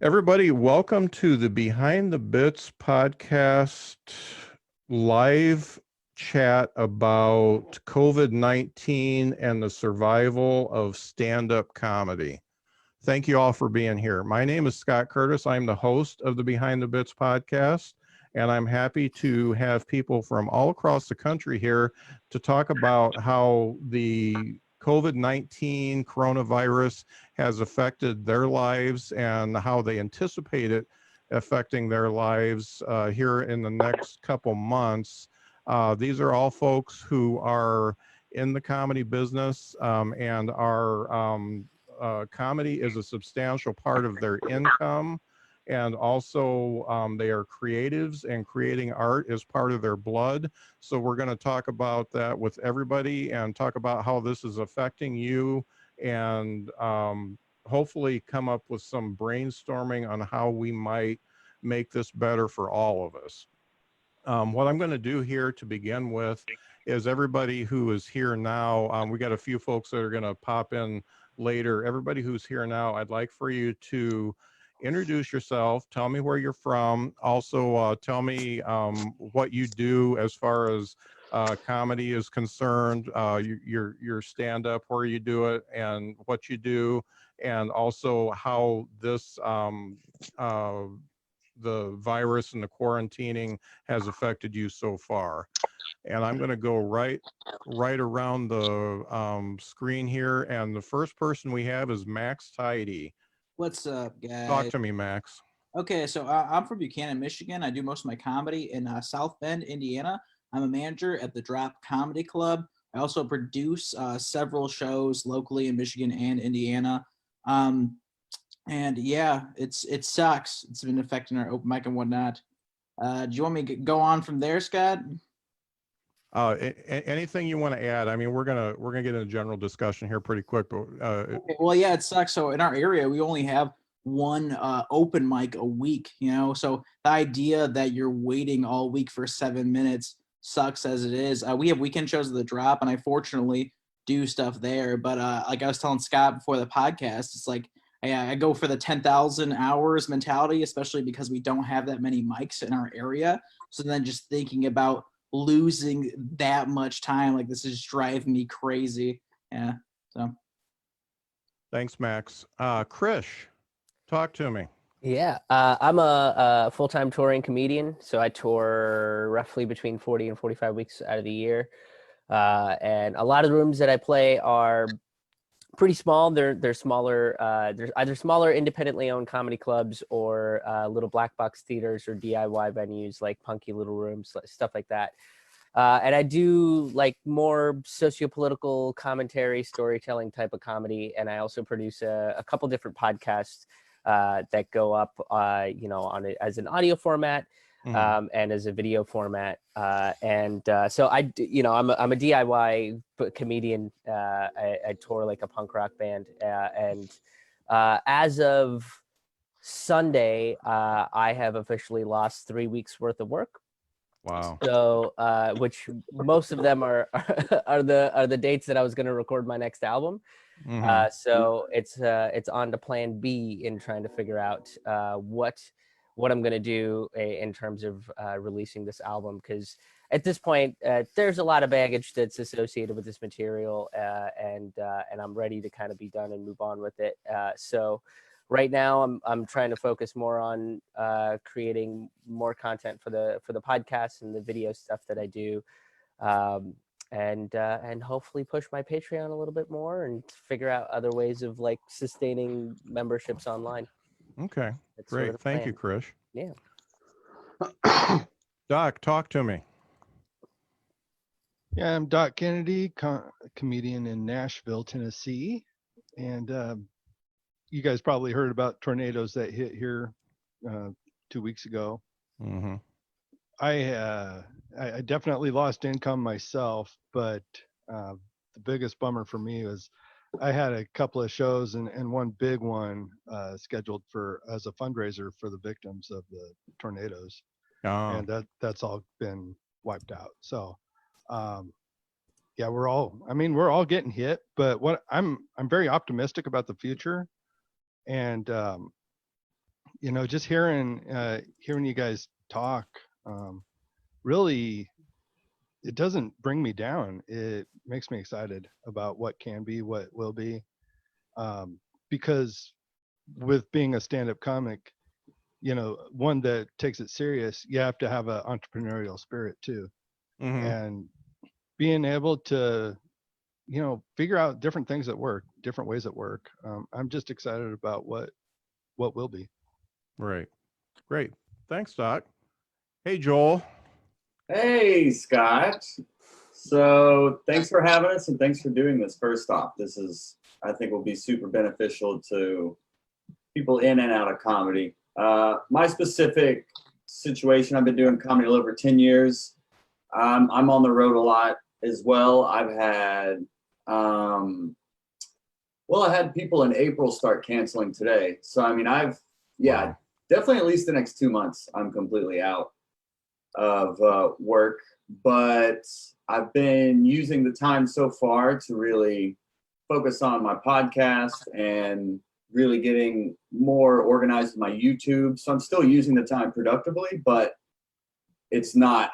Everybody, welcome to the Behind the Bits podcast live chat about COVID-19 and the survival of stand-up comedy. Thank you all for being here. My name is Scott Curtis. I'm the host of the Behind the Bits podcast, and I'm happy to have people from all across the country here to talk about how the COVID-19 coronavirus has affected their lives and how they anticipate it affecting their lives here in the next couple months. These are all folks who are in the comedy business and are comedy is a substantial part of their income. And also, they are creatives, and creating art is part of their blood. So, we're going to talk about that with everybody and talk about how this is affecting you and hopefully come up with some brainstorming on how we might make this better for all of us. What I'm going to do here to begin with is everybody who is here now, we got a few folks that are going to pop in later. Everybody who's here now, I'd like for you to introduce yourself, tell me where you're from, also tell me what you do as far as comedy is concerned, your stand-up, where you do it, and what you do, and also how this the virus and the quarantining has affected you so far. And I'm going to go right around the screen here. And the first person we have is Max Tidy. What's up, Talk guys? to me, Max. Okay, so I'm from Buchanan, Michigan. I do most of my comedy in South Bend, Indiana. I'm a manager at the Drop Comedy Club. I also produce several shows locally in Michigan and Indiana. Um, and yeah, it sucks. It's been affecting our open mic and whatnot. Do you want me to go on from there, Scott? Anything you want to add? I mean, we're gonna get into a general discussion here pretty quick, but Okay, well, yeah, it sucks. So in our area, we only have one open mic a week, So the idea that you're waiting all week for 7 minutes sucks as it is. We have weekend shows at the Drop, and I fortunately do stuff there. But like I was telling Scott before the podcast, it's like I go for the 10,000 hours mentality, especially because we don't have that many mics in our area. So then just thinking about losing that much time, like this is driving me crazy. Yeah. So. thanks, Max. Krish, talk to me. Yeah, I'm a full-time touring comedian, so I tour roughly between 40 and 45 weeks out of the year. And a lot of the rooms that I play are pretty small. They're smaller. There's either smaller independently owned comedy clubs or little black box theaters or DIY venues like Punky Little Rooms, stuff like that. And I do like more socio-political commentary, storytelling type of comedy, and I also produce a couple different podcasts that go up, on it as an audio format and as a video format. So I'm a DIY comedian. I tour like a punk rock band, and as of Sunday, I have officially lost 3 weeks worth of work. Wow. So, which most of them are are the dates that I was going to record my next album. So it's on to plan B in trying to figure out what I'm going to do in terms of releasing this album, because at this point there's a lot of baggage that's associated with this material, and I'm ready to kind of be done and move on with it. So right now I'm trying to focus more on creating more content for the podcast and the video stuff that I do. And hopefully push my Patreon a little bit more and figure out other ways of like sustaining memberships online. Okay. That's Great. sort of the Thank plan. you, Krish. Yeah. Doc, talk to me. Yeah, I'm Doc Kennedy, comedian in Nashville, Tennessee. And you guys probably heard about tornadoes that hit here 2 weeks ago. Mm-hmm. I definitely lost income myself, but the biggest bummer for me was I had a couple of shows and one big one scheduled for as a fundraiser for the victims of the tornadoes, and that's all been wiped out. So yeah, we're all getting hit, but what I'm very optimistic about the future, and you know, just hearing you guys talk, really, it doesn't bring me down. It makes me excited about what can be, what will be, because with being a stand-up comic, you know, one that takes it serious, you have to have an entrepreneurial spirit too. Mhm. And being able to, you know, figure out different things that work, different ways that work. I'm just excited about what will be. Right. Great. Thanks, Doc. Hey, Joel. Hey, Scott. So thanks for having us and thanks for doing this. First off, this is, I think, will be super beneficial to people in and out of comedy. My specific situation, I've been doing comedy a little over 10 years. I'm on the road a lot as well. I've had, I had people in April start canceling today. So, I mean, Wow. definitely at least the next 2 months, I'm completely out of work. But I've been using the time so far to really focus on my podcast and really getting more organized with my YouTube. So I'm still using the time productively, but it's not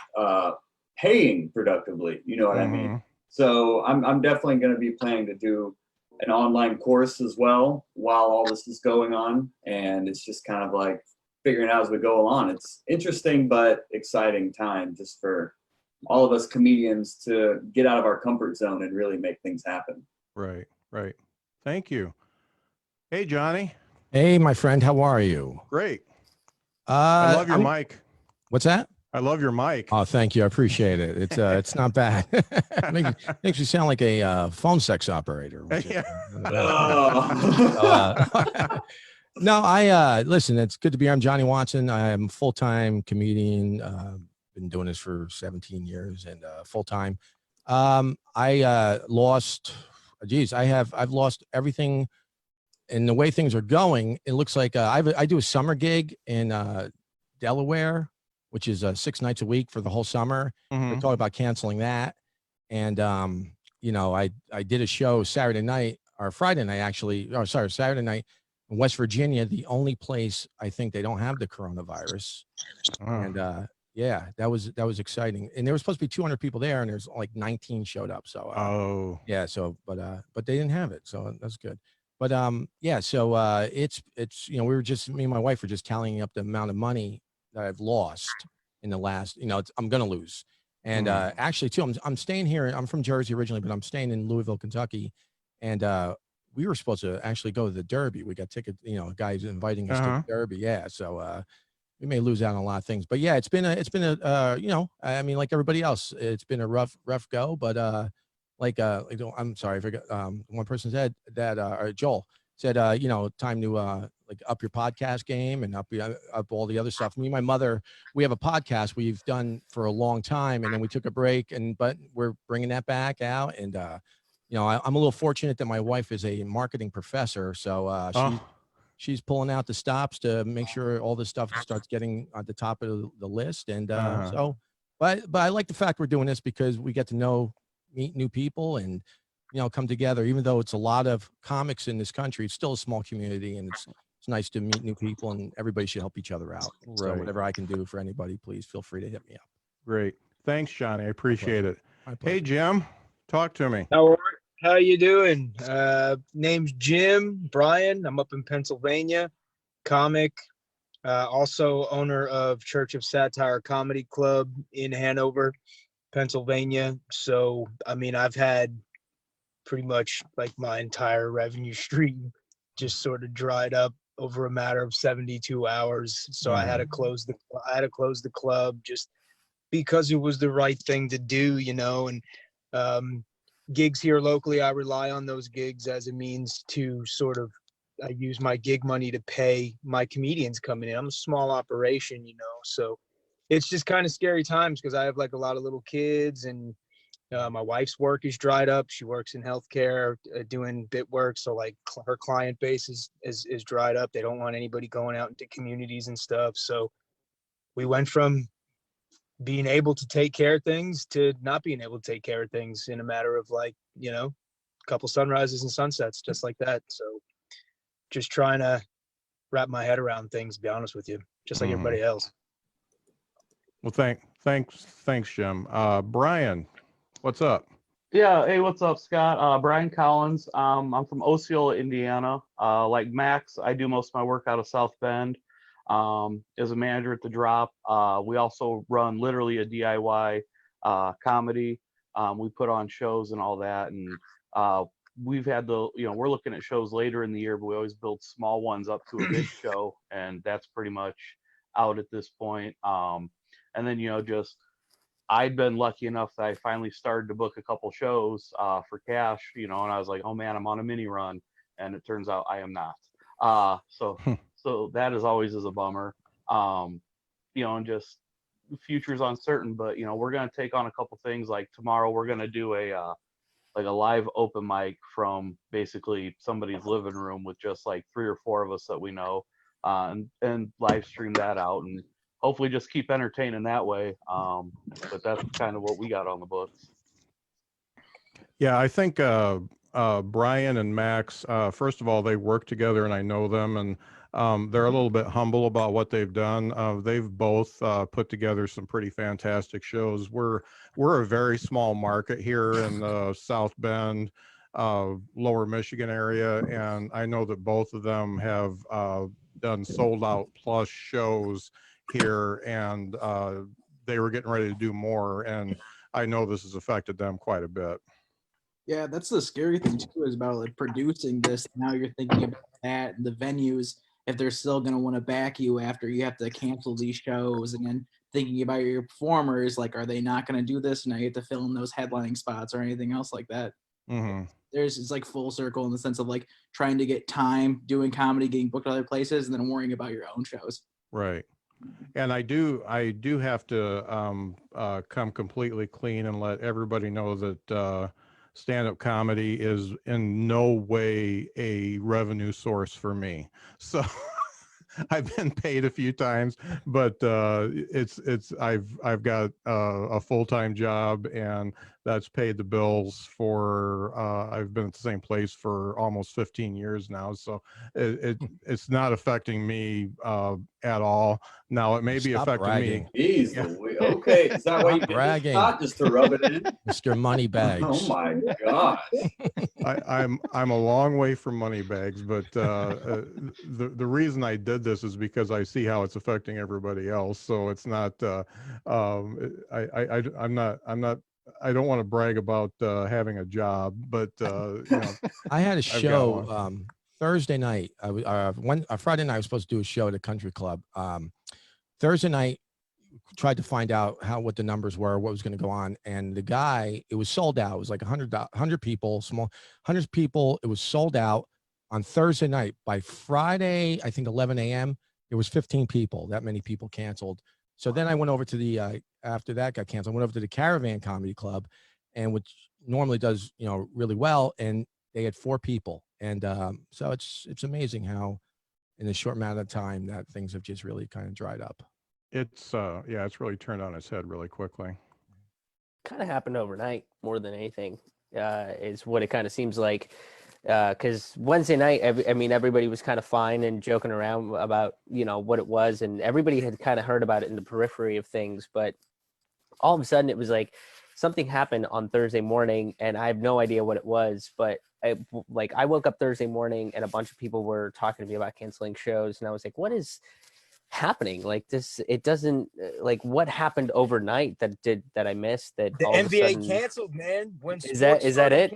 paying productively. You know what I mean? Mhm. So I'm definitely going to be planning to do an online course as well while all this is going on. And it's just kind of like figuring out as we go along. It's interesting but exciting time just for all of us comedians to get out of our comfort zone and really make things happen. Right. Right. Thank you. Hey, Johnny. Hey, my friend, how are you? Great. I love your I'm, mic. what's that? I love your mic. Oh, thank you. I appreciate it. It's not bad. makes you sound like a phone sex operator. Which is, no, I listen. It's good to be here. I'm Johnny Watson. I'm a full-time comedian. Been doing this for 17 years and full-time. I lost. Geez, I've lost everything. And the way things are going, it looks like I do a summer gig in Delaware, which is 6 nights a week for the whole summer. Mhm. They're talking about canceling that. And, you know, I did a show Saturday night or Friday night, actually. Oh, sorry, Saturday night in West Virginia, the only place I think they don't have the coronavirus. Oh. And yeah, that was exciting. And there was supposed to be 200 people there, and there's like 19 showed up. So Oh. yeah, so but they didn't have it, so that's good. But yeah, so it's you know, me and my wife were just tallying up the amount of money that I've lost in the last, you know, I'm gonna lose. And actually too, I'm staying here. I'm from Jersey originally, but I'm staying in Louisville, Kentucky. And we were supposed to actually go to the Derby. We got tickets, you know, a guy's inviting us to the Derby. Yeah, so we may lose out on a lot of things. But yeah, it's been a you know, I mean, like everybody else, it's been a rough go, but I'm sorry, I forgot. One person said that, or Joel said, you know, time to like up your podcast game and up all the other stuff. Me and my mother, we have a podcast we've done for a long time, and then we took a break, but we're bringing that back out. And you know, I'm a little fortunate that my wife is a marketing professor, so she's pulling out the stops to make sure all this stuff starts getting at the top of the list. And so, but I like the fact we're doing this because we get to meet new people and, you know, come together. Even though it's a lot of comics in this country, it's still a small community, and it's nice to meet new people, and everybody should help each other out. So Right. whatever I can do for anybody, please feel free to hit me up. Great. Thanks, Johnny. I appreciate it. My pleasure. Hey, Jim, talk to me. How you doing? Name's Jim Brian. I'm up in Pennsylvania, comic, also owner of Church of Satire Comedy Club in Hanover, Pennsylvania. So, I mean, I've had pretty much like my entire revenue stream just sort of dried up over a matter of 72 hours. So I had to close the club just because it was the right thing to do, you know. And gigs here locally, I rely on those gigs as a means to sort of, I use my gig money to pay my comedians coming in. I'm a small operation, you know, so it's just kind of scary times because I have like a lot of little kids, and my wife's work is dried up. She works in healthcare, doing bit work. So like her client base is dried up. They don't want anybody going out into communities and stuff. So we went from being able to take care of things to not being able to take care of things in a matter of like, you know, a couple sunrises and sunsets, just like that. So just trying to wrap my head around things, to be honest with you, just like Mhm. everybody else. Well, thanks, Jim. Brian, what's up? Yeah, hey, what's up, Scott? Brian Collins. I'm from Osceola, Indiana. Like Max, I do most of my work out of South Bend. As a manager at the Drop, we also run literally a DIY comedy. We put on shows and all that, and we've had we're looking at shows later in the year, but we always build small ones up to a big show, and that's pretty much out at this point. And then just I'd been lucky enough that I finally started to book a couple shows for cash, and I was like, oh man, I'm on a mini run, and it turns out I am not. So that is always a bummer. And just the future's uncertain, but we're gonna take on a couple things. Like tomorrow, we're gonna do a live open mic from basically somebody's living room with just like 3 or 4 of us that we know, and live stream that out and hopefully just keep entertaining that way. But that's kind of what we got on the books. Yeah, I think Brian and Max, first of all, they work together and I know them, and they're a little bit humble about what they've done. They've both put together some pretty fantastic shows. We're a very small market here in the South Bend, Lower Michigan area, and I know that both of them have done sold out plus shows here, and they were getting ready to do more, and I know this has affected them quite a bit. Yeah, that's the scary thing too, is about like producing this. Now you're thinking about that and the venues, if they're still going to want to back you after you have to cancel these shows, and then thinking about your performers, like, are they not going to do this? Now you have to fill in those headlining spots or anything else like that. Mm-hmm. It's like full circle in the sense of like trying to get time doing comedy, getting booked other places, and then worrying about your own shows. Right. And I do have to come completely clean and let everybody know that stand-up comedy is in no way a revenue source for me. So I've been paid a few times, but I've got a full-time job, and that's paid the bills for. I've been at the same place for almost 15 years now, so it's not affecting me at all. Now it may be Stop affecting bragging. me. Jeez, Yeah. okay. Is that why you Stop did bragging. this? Not just to rub it in. Mr. Moneybags. Oh my gosh. I'm a long way from money bags, but the reason I did this is because I see how it's affecting everybody else. So it's not. I don't want to brag about having a job, but I had a got show Thursday night. Friday night I was supposed to do a show at a country club. Thursday night, tried to find out what the numbers were, what was going to go on, and the guy, it was sold out. It was like 100 people, small 100 people. It was sold out on Thursday night. By Friday, I think 11 a.m. it was 15 people. That many people canceled. So then I went over to the after that got canceled, I went over to the Caravan Comedy Club, and which normally does really well, and they had 4 people. And so it's amazing how in a short amount of time that things have just really kind of dried up. it's really turned on its head really quickly. Kind of happened overnight more than anything, is what it kind of seems like. Because Wednesday night, everybody was kind of fine and joking around about what it was, and everybody had kind of heard about it in the periphery of things. But all of a sudden, it was like something happened on Thursday morning, and I have no idea what it was. But I woke up Thursday morning, and a bunch of people were talking to me about canceling shows, and I was like, "What is happening? Like this? It doesn't like what happened overnight that I missed that The all of a NBA sudden, canceled, man. When Is that it?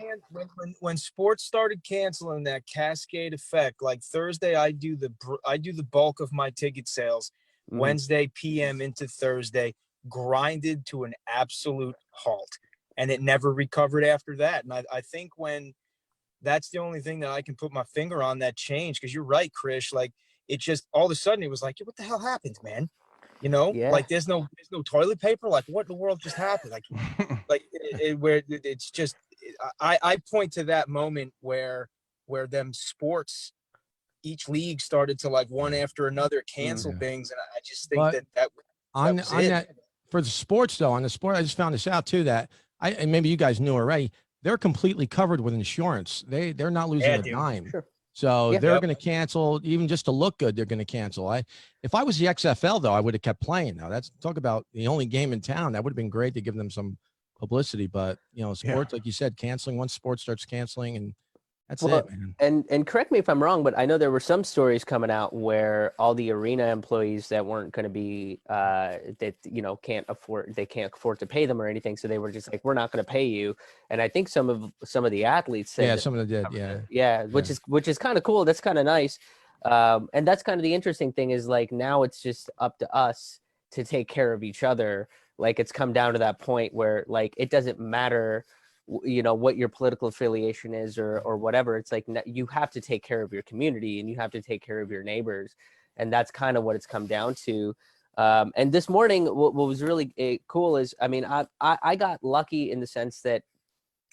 When sports started canceling, that cascade effect. Like Thursday, I do the bulk of my ticket sales. Mhm. Wednesday PM into Thursday, grinded to an absolute halt, and it never recovered after that. And I think that's the only thing that I can put my finger on that changed. Because you're right, Krish. Like it just all of a sudden it was like, what the hell happened, man? Yeah. Like there's no toilet paper. Like what in the world just happened? Like where it's just, I point to that moment where them sports, each league started to like one after another cancel things, and I just think But that on was it. that for the sports though, on the sport, I just found this out too, that and maybe you guys knew already, they're completely covered with insurance. They're not losing Yeah, a dude. dime. Sure. So Yeah. they're going to cancel, even just to look good. They're going to cancel. If I was the XFL though, I would have kept playing. Now that's talk about the only game in town. That would have been great to give them some publicity. But sports, like you said, canceling once sports starts canceling, and that's it, man. And correct me if I'm wrong, but I know there were some stories coming out where all the arena employees that weren't going to be can't afford to pay them or anything, so they were just like, we're not going to pay you. And I think some of the athletes said, Yeah, some of them did. yeah, which is kind of cool. That's kind of nice. And that's kind of the interesting thing is like now it's just up to us to take care of each other. Like it's come down to that point where like it doesn't matter what your political affiliation is or whatever. It's like you have to take care of your community and you have to take care of your neighbors, and that's kind of what it's come down to. And this morning what was really cool is, I mean, I got lucky in the sense that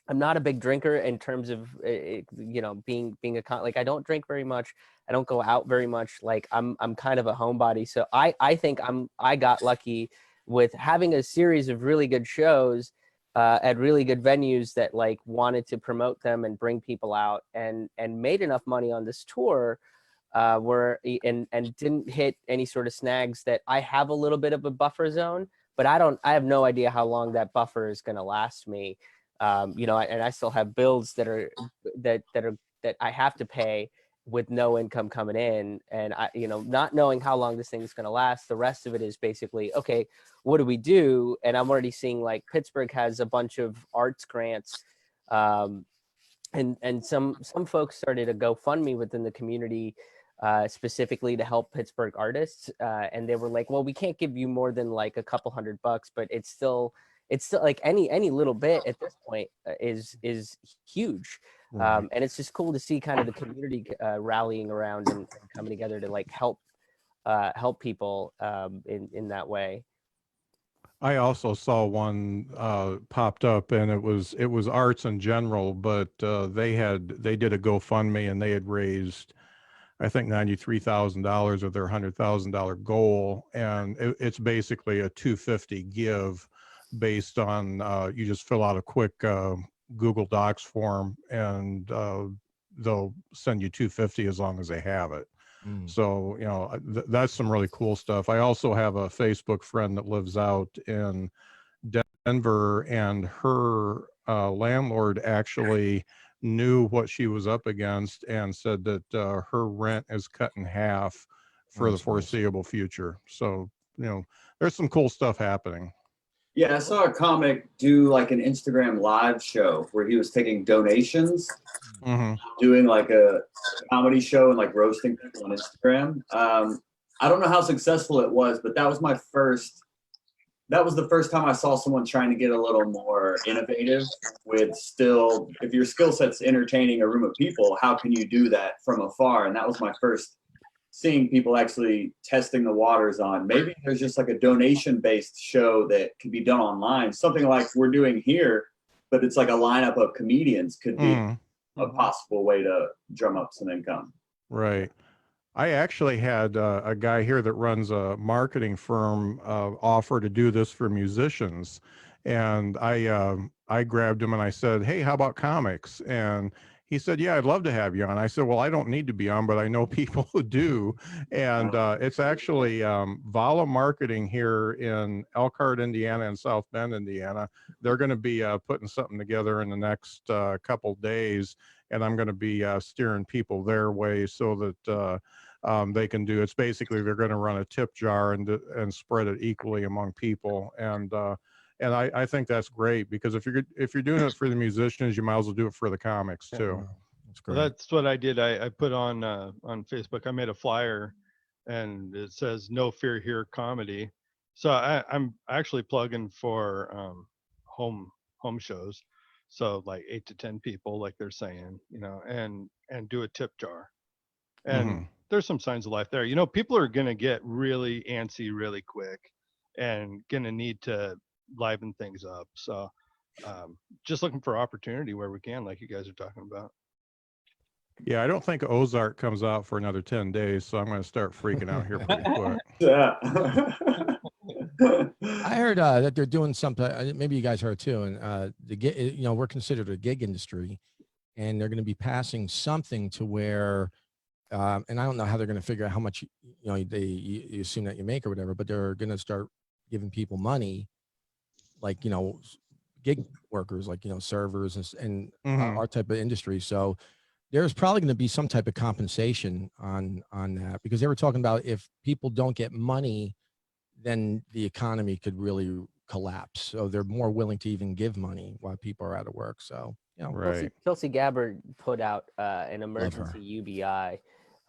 I'm not a big drinker in terms of being like I don't drink very much. I don't go out very much. Like I'm kind of a homebody, so I think I got lucky with having a series of really good shows at really good venues that like wanted to promote them and bring people out, and made enough money on this tour and didn't hit any sort of snags that I have a little bit of a buffer zone, but I have no idea how long that buffer is going to last me. And I still have bills that I have to pay with no income coming in, and not knowing how long this thing is going to last. The rest of it is basically, okay, what do we do? And I'm already seeing like Pittsburgh has a bunch of arts grants, and some folks started a GoFundMe within the community, specifically to help Pittsburgh artists, and they were like, well, we can't give you more than like a couple $100, but it's still like any little bit at this point is huge. And it's just cool to see kind of the community rallying around and coming together to like help people in that way. I also saw one popped up, and it was arts in general, but they did a GoFundMe, and they had raised, I think, $93,000 of their $100,000 goal, and it's basically a $250 give based on you just fill out a quick Google Docs form, and they'll send you $250 as long as they have it. So, that's some really cool stuff. I also have a Facebook friend that lives out in Denver, and her landlord actually knew what she was up against and said that her rent is cut in half for the foreseeable future. So, there's some cool stuff happening. Yeah, I saw a comic do like an Instagram live show where he was taking donations, doing like a comedy show and like roasting people on Instagram. I don't know how successful it was, but that was the first time I saw someone trying to get a little more innovative with still, if your skill set's entertaining a room of people, how can you do that from afar? And that was my first seeing people actually testing the waters on maybe there's just like a donation based show that could be done online, something like we're doing here, but it's like a lineup of comedians could be a possible way to drum up some income. Right. I actually had a guy here that runs a marketing firm offer to do this for musicians, and I grabbed him and I said, hey, how about comics? And he said, yeah, I'd love to have you on. I said, well, I don't need to be on, but I know people who do. And it's actually Vala Marketing here in Elkhart, Indiana, and South Bend, Indiana. They're going to be putting something together in the next couple days, and I'm going to be steering people their way so that they can do. It's basically they're going to run a tip jar and spread it equally among people. And I think that's great, because if you're doing it for the musicians, you might as well do it for the comics too. That's great. Well, that's what I did. I put on Facebook. I made a flyer, and it says "No Fear Here" comedy. So I'm actually plugging for home shows, so like 8 to 10 people, like they're saying, and do a tip jar. And there's some signs of life there. People are gonna get really antsy really quick, and gonna need to liven things up. So just looking for opportunity where we can, like you guys are talking about. Yeah, I don't think Ozark comes out for another 10 days, so I'm going to start freaking out here pretty quick. Yeah. I heard that they're doing something. Maybe you guys heard too. And we're considered a gig industry, and they're going to be passing something to where, and I don't know how they're going to figure out how much, you assume that you make or whatever, but they're going to start giving people money, like, gig workers, like, servers and our type of industry. So there's probably going to be some type of compensation on that, because they were talking about if people don't get money, then the economy could really collapse. So they're more willing to even give money while people are out of work. So, Right. Tulsi Gabbard put out an emergency UBI.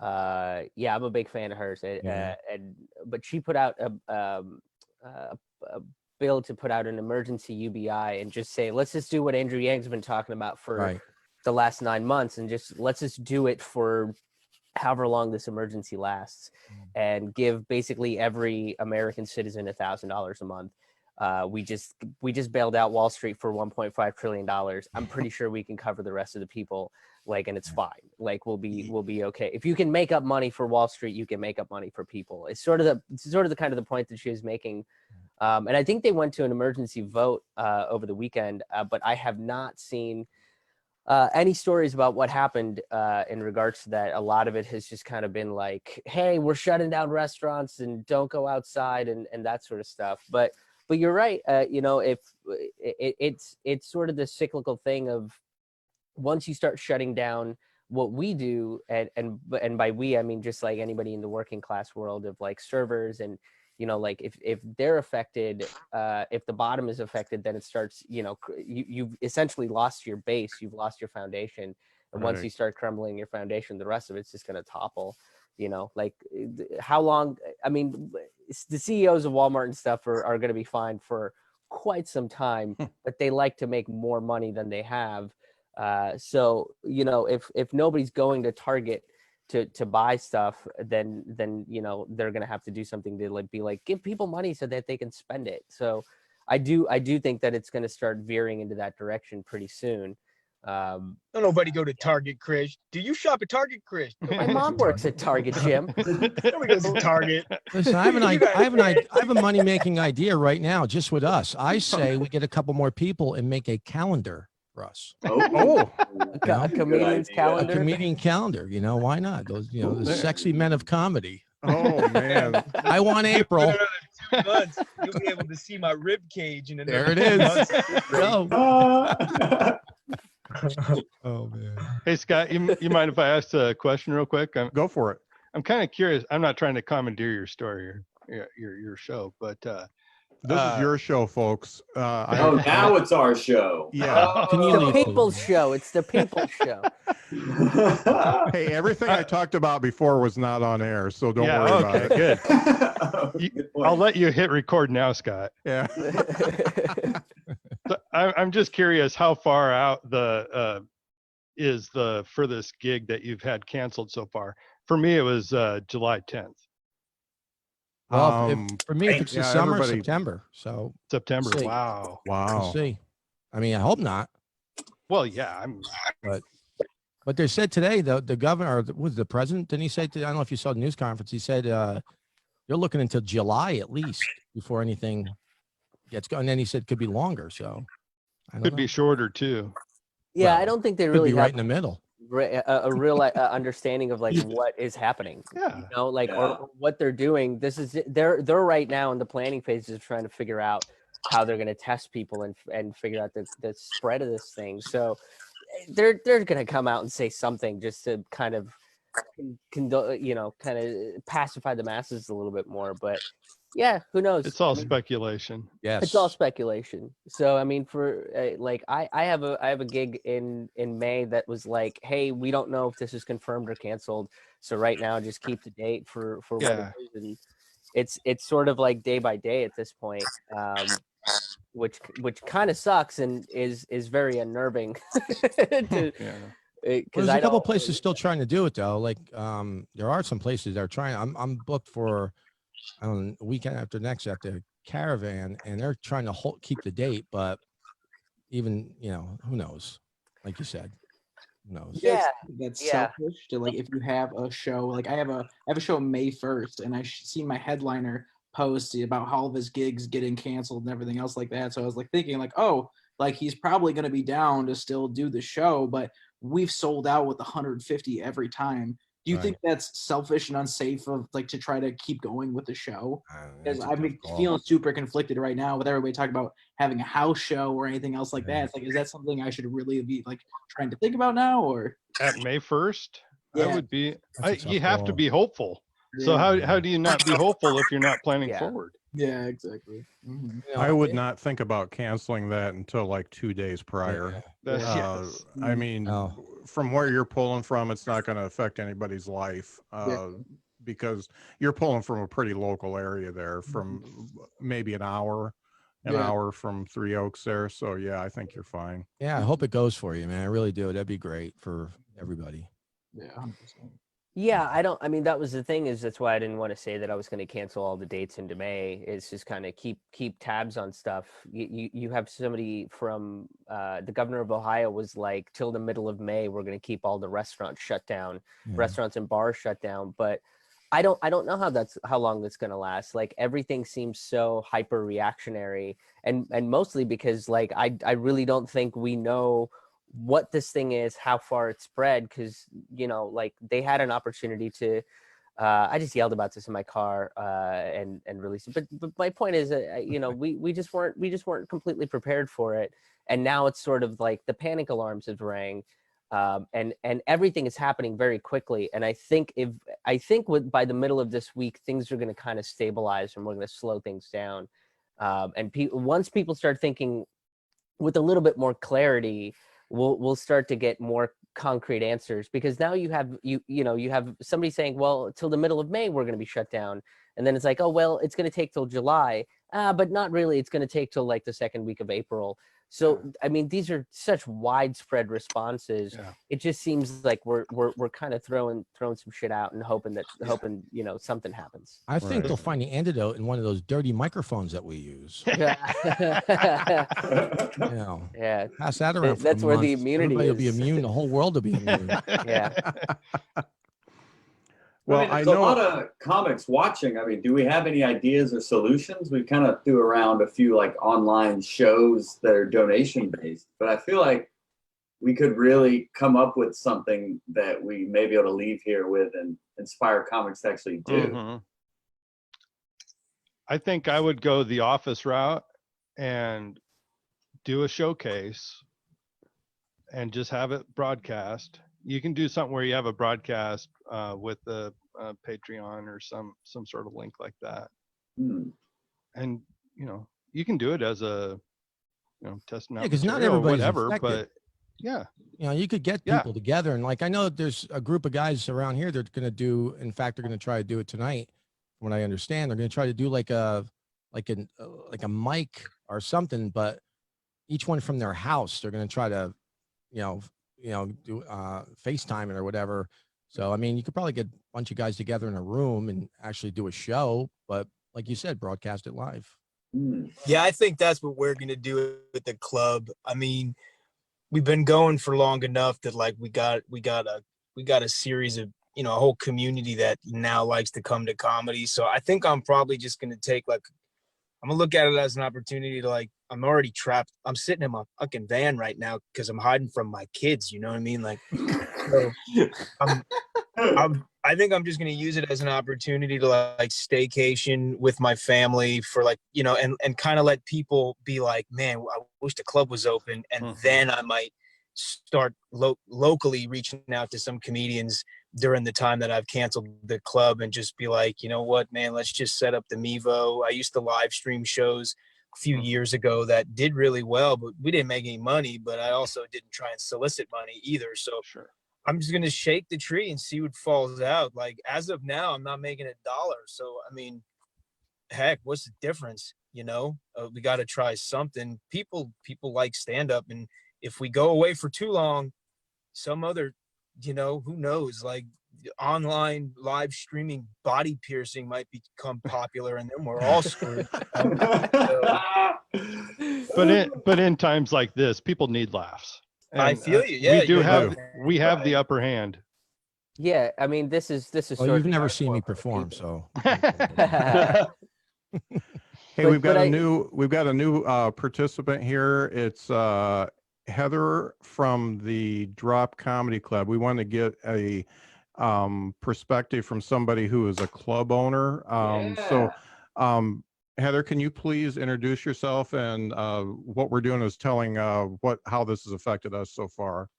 Yeah, I'm a big fan of hers. But she put out a bill to put out an emergency UBI and just say, let's just do what Andrew Yang's been talking about for the last 9 months, and let's just do it for however long this emergency lasts, and give basically every American citizen $1,000 a month. We just bailed out Wall Street for $1.5 trillion. I'm pretty sure we can cover the rest of the people, and it's fine. We'll be okay. If you can make up money for Wall Street, you can make up money for people. It's sort of the kind of the point that she was making. And I think they went to an emergency vote over the weekend, but I have not seen any stories about what happened in regards to that. A lot of it has just kind of been like, hey, we're shutting down restaurants and don't go outside and that sort of stuff. But you're right. If it's sort of the cyclical thing of, once you start shutting down what we do, and by we, I mean just like anybody in the working class world of like servers, and if they're affected, if the bottom is affected, then it starts, you've essentially lost your base, you've lost your foundation, and once you start crumbling your foundation, the rest of it's just going to topple. How long? I mean, the CEOs of Walmart and stuff are going to be fine for quite some time, but they like to make more money than they have. So if nobody's going to Target to buy stuff, then they're going to have to do something to be like, give people money so that they can spend it. So I do think that it's going to start veering into that direction pretty soon. Don't nobody go to Target, Chris. Do you shop at Target, Chris? My mom works at Target, Jim. Nobody goes to Target. Listen, I have a money-making idea right now, just with us. I say we get a couple more people and make a calendar for us. A comedian's calendar. A comedian calendar. Why not? Those, the sexy men of comedy. Oh man, I want April. Another 2 months, you'll be able to see my rib cage in another There it 2 is. months. Go. Oh man. Hey Scott, you mind if I ask a question real quick? Go for it. I'm kind of curious. I'm not trying to commandeer your story or your show, but This is your show, folks. Now it's our show. Yeah. Can you The leave, people's please? show. It's the people's show. Hey, everything I talked about before was not on air, so don't Yeah, worry about okay, it. good. Good point. I'll let you hit record now, Scott. Yeah. So I'm just curious, how far out is the furthest gig that you've had canceled so far? For me, it was July 10th. Well, for me, if it's the summer, everybody- September. So September. See. Wow. we'll Wow. see. I mean, I hope not. Well, yeah. But they said today, the governor, or was the president, didn't he say, I don't know if you saw the news conference, he said they're looking until July at least before anything gets going. And then he said could be longer. So I don't Could know. be shorter too. Yeah, Well, I don't think they Could really be have right in the middle. a real understanding of like what is happening. Yeah. Or what they're doing. They're right now in the planning phases of trying to figure out how they're going to test people and figure out the spread of this thing. So they're going to come out and say something just to kind of kind of pacify the masses a little bit more. But yeah, who knows? It's all I mean, speculation. Yes. it's all speculation. So I mean, for I have a gig in May that was like, hey, we don't know if this is confirmed or canceled. So right now, just keep the date for what Yeah. it is, and it's sort of like day by day at this point, which kind of sucks and is very unnerving. Yeah. There's a couple places still trying to do it though. Like there are some places that are trying. I'm booked for a weekend after next at the Caravan, and they're trying to keep the date, but even who knows? Like you said, who knows? Yeah. That's Yeah. selfish to like if you have a show like I have a show May 1st and I see my headliner post about all of his gigs getting canceled and everything else like that. So I was like thinking like, oh, like he's probably going to be down to still do the show, but we've sold out with 150 every time. Do you think that's selfish and unsafe of like to try to keep going with the show? Because I'm feeling super conflicted right now with everybody talking about having a house show or anything else like that. It's like, is that something I should really be like trying to think about now, or At May 1st, I would be. You have to call. be hopeful. So how do you not be hopeful if you're not planning forward? Yeah, exactly. You know, I would not think about canceling that until like 2 days prior. Yes. I mean, from where you're pulling from, it's not going to affect anybody's life because you're pulling from a pretty local area there, from maybe an hour from Three Oaks there. So yeah, I think you're fine. Yeah, I hope it goes for you, man. I really do. That'd be great for everybody. Yeah, 100%. Yeah, I mean, that was the thing, is that's why I didn't want to say that I was going to cancel all the dates into May. It's just kind of keep tabs on stuff. You have somebody from the governor of Ohio was like, till the middle of May, we're going to keep all the restaurants shut down, restaurants and bars shut down. But I don't know how long that's going to last. Like, everything seems so hyper reactionary, and mostly because like I really don't think we know what this thing is, how far it's spread, because like they had an opportunity to I just yelled about this in my car and released it, but my point is we just weren't completely prepared for it, and now it's sort of like the panic alarms have rang, and everything is happening very quickly, and I think by the middle of this week things are going to kind of stabilize and we're going to slow things down, and once people start thinking with a little bit more clarity, we'll start to get more concrete answers, because now you have somebody saying, well, till the middle of May we're going to be shut down, and then it's like, oh well, it's going to take till July, but not really, it's going to take till like the second week of April. So I mean, these are such widespread responses. It just seems like we're kind of throwing some shit out and hoping something happens. I think they'll find the antidote in one of those dirty microphones that we use. Yeah. Pass that around. That's where the immunity Everybody will be is. immune. The whole world will be immune. Yeah. Well, there's a lot of comics watching. I mean, do we have any ideas or solutions? We kind of threw around a few like online shows that are donation based, but I feel like we could really come up with something that we may be able to leave here with and inspire comics to actually do. Mm-hmm. I think I would go the office route and do a showcase and just have it broadcast. You can do something where you have a broadcast with the Patreon or some sort of link like that. And you can do it as a testing out because not material or everybody's whatever, infected. but you could get people together, and like I know there's a group of guys around here that are going to do. In fact, they're going to try to do it tonight. From what I understand, they're going to try to do like a mic or something, but each one from their house. They're going to try to do FaceTime it or whatever. So, I mean, you could probably get a bunch of guys together in a room and actually do a show, but like you said, broadcast it live. Yeah, I think that's what we're going to do with the club. I mean, we've been going for long enough that like we got a series of, a whole community that now likes to come to comedy. So I think I'm probably just going to take I'm gonna look at it as an opportunity to I'm already trapped. I'm sitting in my fucking van right now because I'm hiding from my kids. You know what I mean? So I think I'm just gonna use it as an opportunity to staycation with my family for and kind of let people be like, man, I wish the club was open, and then I might start locally reaching out to some comedians during the time that I've canceled the club and just be like, you know what, man, let's just set up the Mevo. I used to live stream shows a few years ago that did really well, but we didn't make any money, but I also didn't try and solicit money either. So I'm just going to shake the tree and see what falls out. As of now, I'm not making $1. So, I mean, heck, what's the difference? We got to try something. People like stand-up, and if we go away for too long, some other, who knows, online live streaming body piercing might become popular, and then we're all screwed. But in times like this, people need laughs. And I feel you. Yeah, we have the upper hand. Yeah, I mean, this is. Well, you've never seen me perform, so. Hey, we've got a new participant here. It's Heather from the Drop Comedy Club. We want to get a perspective from somebody who is a club owner. So, Heather, can you please introduce yourself? And what we're doing is telling how this has affected us so far.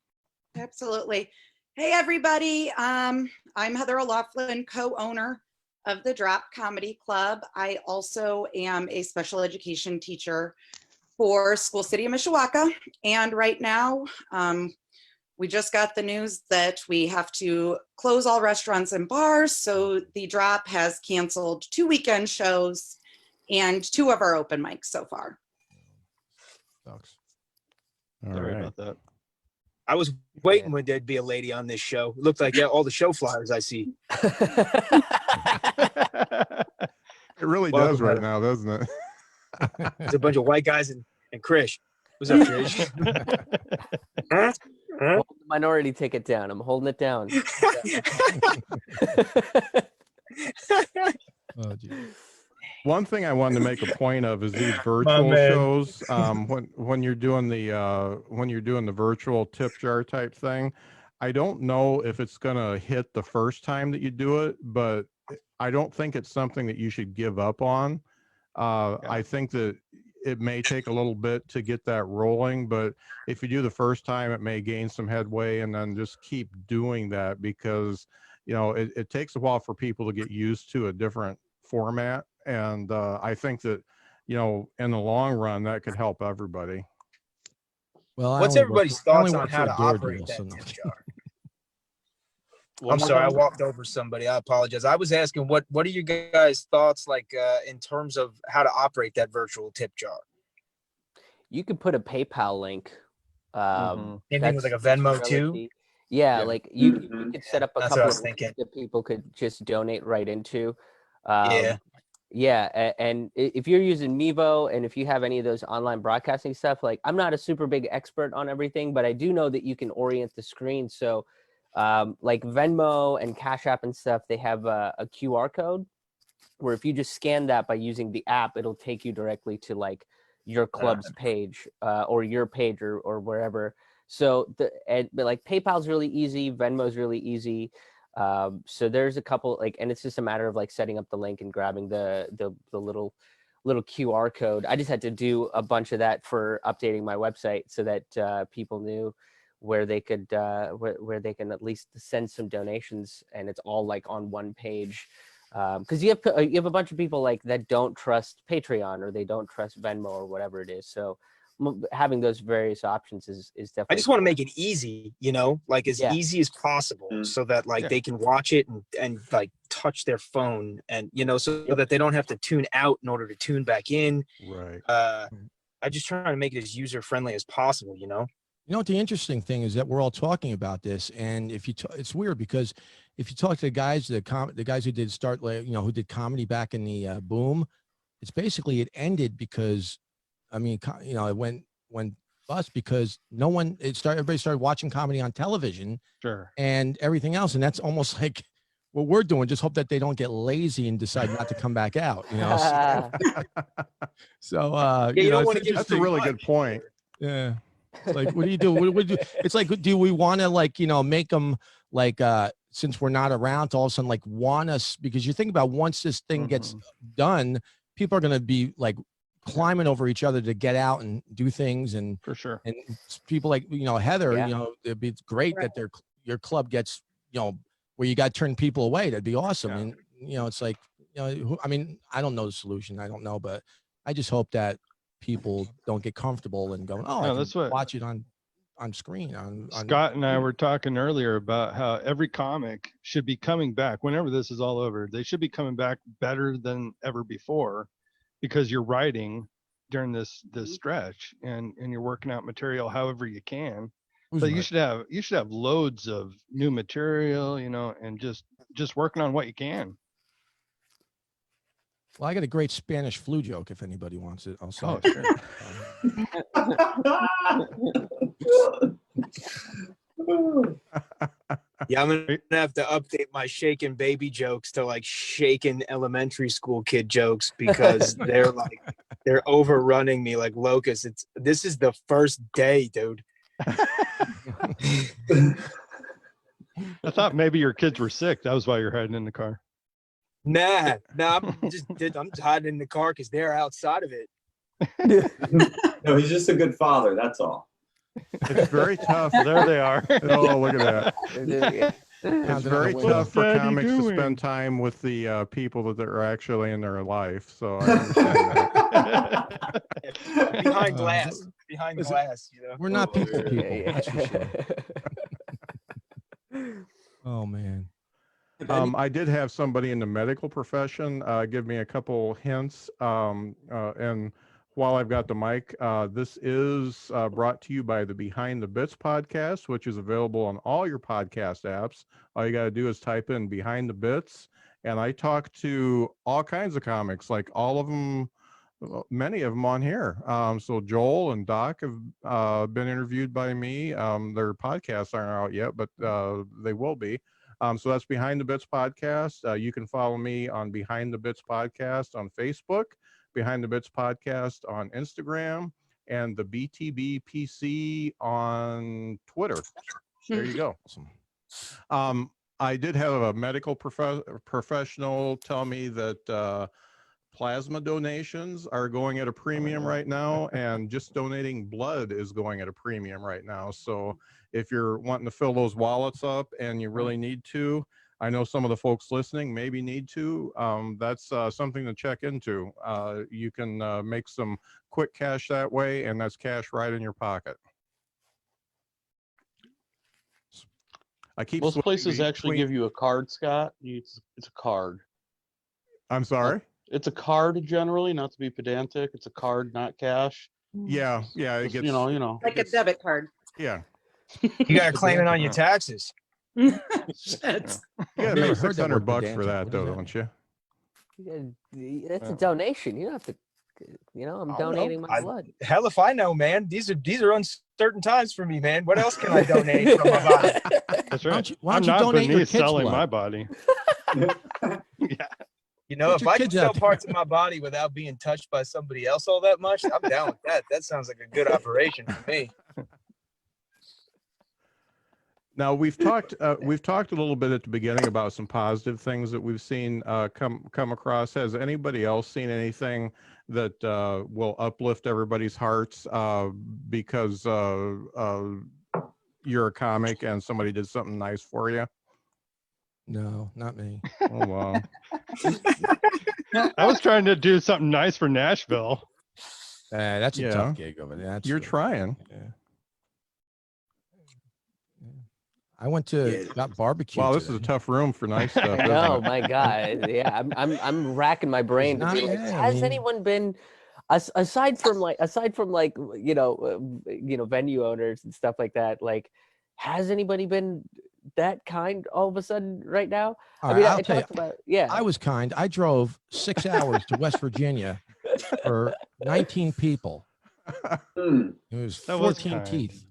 Absolutely. Hey, everybody. I'm Heather O'Loughlin, co-owner of the Drop Comedy Club. I also am a special education teacher for School City of Mishawaka. And right now, we just got the news that we have to close all restaurants and bars. So the Drop has canceled 2 weekend shows and 2 of our open mics so far. Sucks. All Sorry right. about that. I was waiting when there'd be a lady on this show. It looked like all the show flyers I see. It really Welcome, does right Heather. now, doesn't it? There's a bunch of white guys and Krish. What's up, Krish? Huh? Hold the minority ticket down. I'm holding it down. Oh, geez. One thing I wanted to make a point of is these virtual man. shows. When you're doing the virtual tip jar type thing, I don't know if it's gonna hit the first time that you do it, but I don't think it's something that you should give up on. I think that it may take a little bit to get that rolling, but if you do the first time, it may gain some headway, and then just keep doing that, because it takes a while for people to get used to a different format. And I think that, in the long run, that could help everybody. Well, What's everybody's thoughts on work how for to a door operate deal, that so no. tip jar? One I'm more sorry, I time? walked over somebody. I apologize. I was asking what are you guys' thoughts like in terms of how to operate that virtual tip jar? You could put a PayPal link. Same thing with like a that's Venmo too? relative- Yeah, Yeah. like you could set up a That's what couple I was of links thinking. that people could just donate right into. Yeah. Yeah, and if you're using Mevo and if you have any of those online broadcasting stuff, like I'm not a super big expert on everything, but I do know that you can orient the screen. So like Venmo and Cash App and stuff, they have a QR code where if you just scan that by using the app, it'll take you directly to like your club's page or your page or wherever. So but like PayPal's really easy, Venmo's really easy. So there's a couple and it's just a matter of like setting up the link and grabbing the little QR code. I just had to do a bunch of that for updating my website so that people knew where they could where they can at least send some donations, and it's all like on one page. Because you have a bunch of people like that don't trust Patreon or they don't trust Venmo or whatever it is. So having those various options is definitely. I just want to make it easy, like as easy as possible, so that like they can watch it and like touch their phone and so that they don't have to tune out in order to tune back in. Right. I just try to make it as user friendly as possible. You know what the interesting thing is that we're all talking about this, and if you it's weird because if you talk to the guys who did who did comedy back in the boom, it's basically it ended because it went bust because everybody started watching comedy on television, Sure, and everything else, and that's almost like what we're doing. Just hope that they don't get lazy and decide not to come back out. So you don't want to give that's a really good point. Yeah. It's like, what do you do? What do we do? It's like, do we want to make them like, since we're not around to all of a sudden want us, because you think about once this thing gets done, people are going to be like climbing over each other to get out and do things. And for sure. And people like, Heather, Yeah. it'd be great that your club gets, where you got to turn people away. That'd be awesome. Yeah. And, it's like, I don't know the solution. I don't know, but I just hope that people don't get comfortable and go, that's what watch it on screen. Scott and I were talking earlier about how every comic should be coming back whenever this is all over. They should be coming back better than ever before, because you're writing during this stretch and you're working out material however you can. But you should have loads of new material, and just working on what you can. Well, I got a great Spanish flu joke if anybody wants it. I'll say it. Sure. Yeah, I'm gonna have to update my shaken baby jokes to like shaken elementary school kid jokes, because they're overrunning me like locusts. This is the first day, dude. I thought maybe your kids were sick. That was why you're hiding in the car. Nah, I'm just hiding in the car because they're outside of it. No, he's just a good father. That's all. It's very tough. There they are. Oh, look at that. It's Pounding very on the window. tough for Daddy comics to doing? spend time with the people that are actually in their life. So I understand that. Behind Uh, glass. Behind is it- glass, you know. We're not people Yeah, people. That's for sure. Oh man. I did have somebody in the medical profession give me a couple hints. And while I've got the mic, this is brought to you by the Behind the Bits podcast, which is available on all your podcast apps. All you got to do is type in Behind the Bits. And I talk to all kinds of comics, like all of them, many of them on here. So Joel and Doc have been interviewed by me. Their podcasts aren't out yet, but they will be. So that's Behind the Bits podcast. You can follow me on Behind the Bits podcast on Facebook, Behind the Bits podcast on Instagram, and the BTB PC on Twitter. There you go. Awesome. I did have a medical professional tell me that plasma donations are going at a premium right now, and just donating blood is going at a premium right now. So if you're wanting to fill those wallets up and you really need to, I know some of the folks listening maybe need to, that's something to check into. You can make some quick cash that way, and that's cash right in your pocket. I keep Most switching places actually between- give you a card, Scott. It's a card. I'm sorry. It's a card generally, not to be pedantic. It's a card, not cash. Yeah, it Just, gets you know. Like a debit card. Yeah, You gotta claim it on your taxes. Shit. you gotta never pay heard that $600 word for pedantic. that What though, is that? don't you? That's a donation. You don't have to. I'm I don't know. donating my blood. Hell if I know, man. These are uncertain times for me, man. What else can I donate from my body? That's Why right. don't you, why I'm don't you not donate your beneath kids' selling blood? my body. You know, Get if your I can kids sell out there. parts of my body without being touched by somebody else all that much, I'm down with that. That sounds like a good operation for me. Now we've talked a little bit at the beginning about some positive things that we've seen come across. Has anybody else seen anything that will uplift everybody's hearts because you're a comic and somebody did something nice for you? No, not me. Oh wow. I was trying to do something nice for Nashville. That's a Yeah. tough gig over there. That's You're really- trying. Yeah. I went to got barbecue. Wow, this is a today. tough room for nice stuff. I isn't know, it? my God. Yeah, I'm racking my brain to not- be like, yeah, I has mean- anyone been aside from like venue owners and stuff like that, like has anybody been that kind all of a sudden right now? All I mean, right, I I'll tell you, talked about I was kind. I drove 6 hours to West Virginia for 19 people. Hmm. It was That was 14 kind. teeth.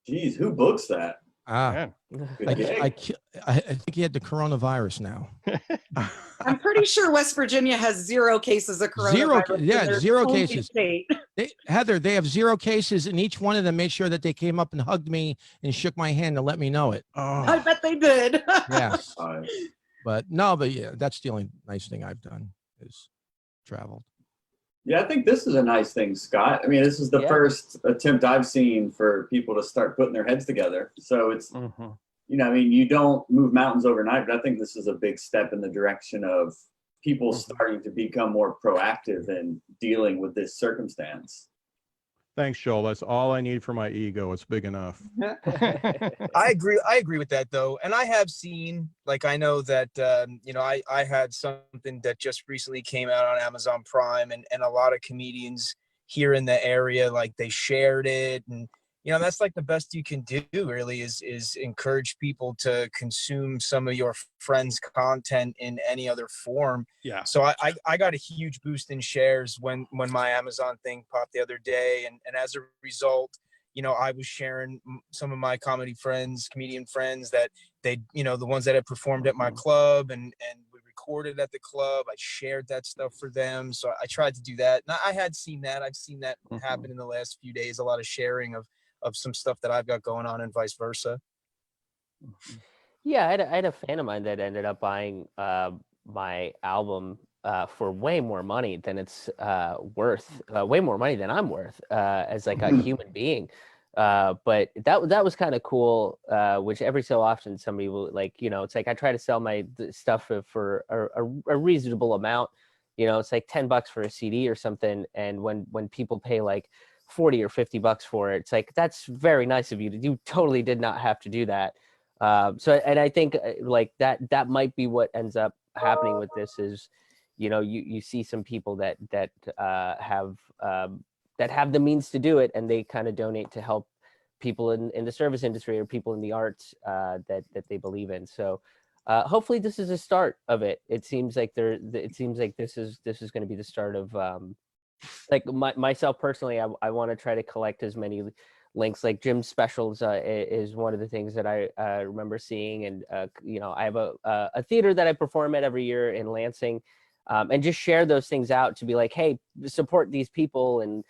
Geez, who books that? Man. Good I gig. think he had the coronavirus now. I'm pretty sure West Virginia has 0 cases of coronavirus. in their 0 only cases. state. Heather, they have 0 cases, and each one of them made sure that they came up and hugged me and shook my hand to let me know it. I Oh, bet they did. Yes, Uh, but yeah, that's the only nice thing I've done is traveled. yeah, I think this is a nice thing, Scott. I mean, this is the Yeah. first attempt I've seen for people to start putting their heads together. So it's, Mhm. I mean, you don't move mountains overnight, but I think this is a big step in the direction of people starting to become more proactive in dealing with this circumstance. thanks, Joel. That's all I need for my ego. It's big enough. I agree with that though. And I have seen, like, I know that, I had something that just recently came out on Amazon Prime, and a lot of comedians here in the area, like, they shared it. And, that's like the best you can do really is encourage people to consume some of your friends' content in any other form. Yeah. So I got a huge boost in shares when my Amazon thing popped the other day. And as a result, I was sharing some of my comedian friends that they, the ones that had performed at my club and we recorded at the club. I shared that stuff for them. So I tried to do that. And I had seen that. I've seen that happen in the last few days, a lot of sharing of of some stuff that I've got going on and vice versa. Yeah, I had a fan of mine that ended up buying my album for way more money than it's worth, way more money than I'm worth as like a human being. But that was kind of cool, which every so often somebody will, like, you know, it's like I try to sell my stuff for a reasonable amount. You know, it's like $10 for a CD or something. And when people pay like 40 or 50 bucks for it, it's like, that's very nice of you. You totally did not have to do that. So, and I think like that might be what ends up happening with this is, you know, you see some people that have the means to do it, and they kind of donate to help people in the service industry or people in the arts that they believe in. So hopefully this is a start of it. It seems like this is going to be the start of like myself personally. I want to try to collect as many links. Like Jim's specials is one of the things that I remember seeing, and you know, I have a theater that I perform at every year in Lansing, and just share those things out to be like, hey, support these people. And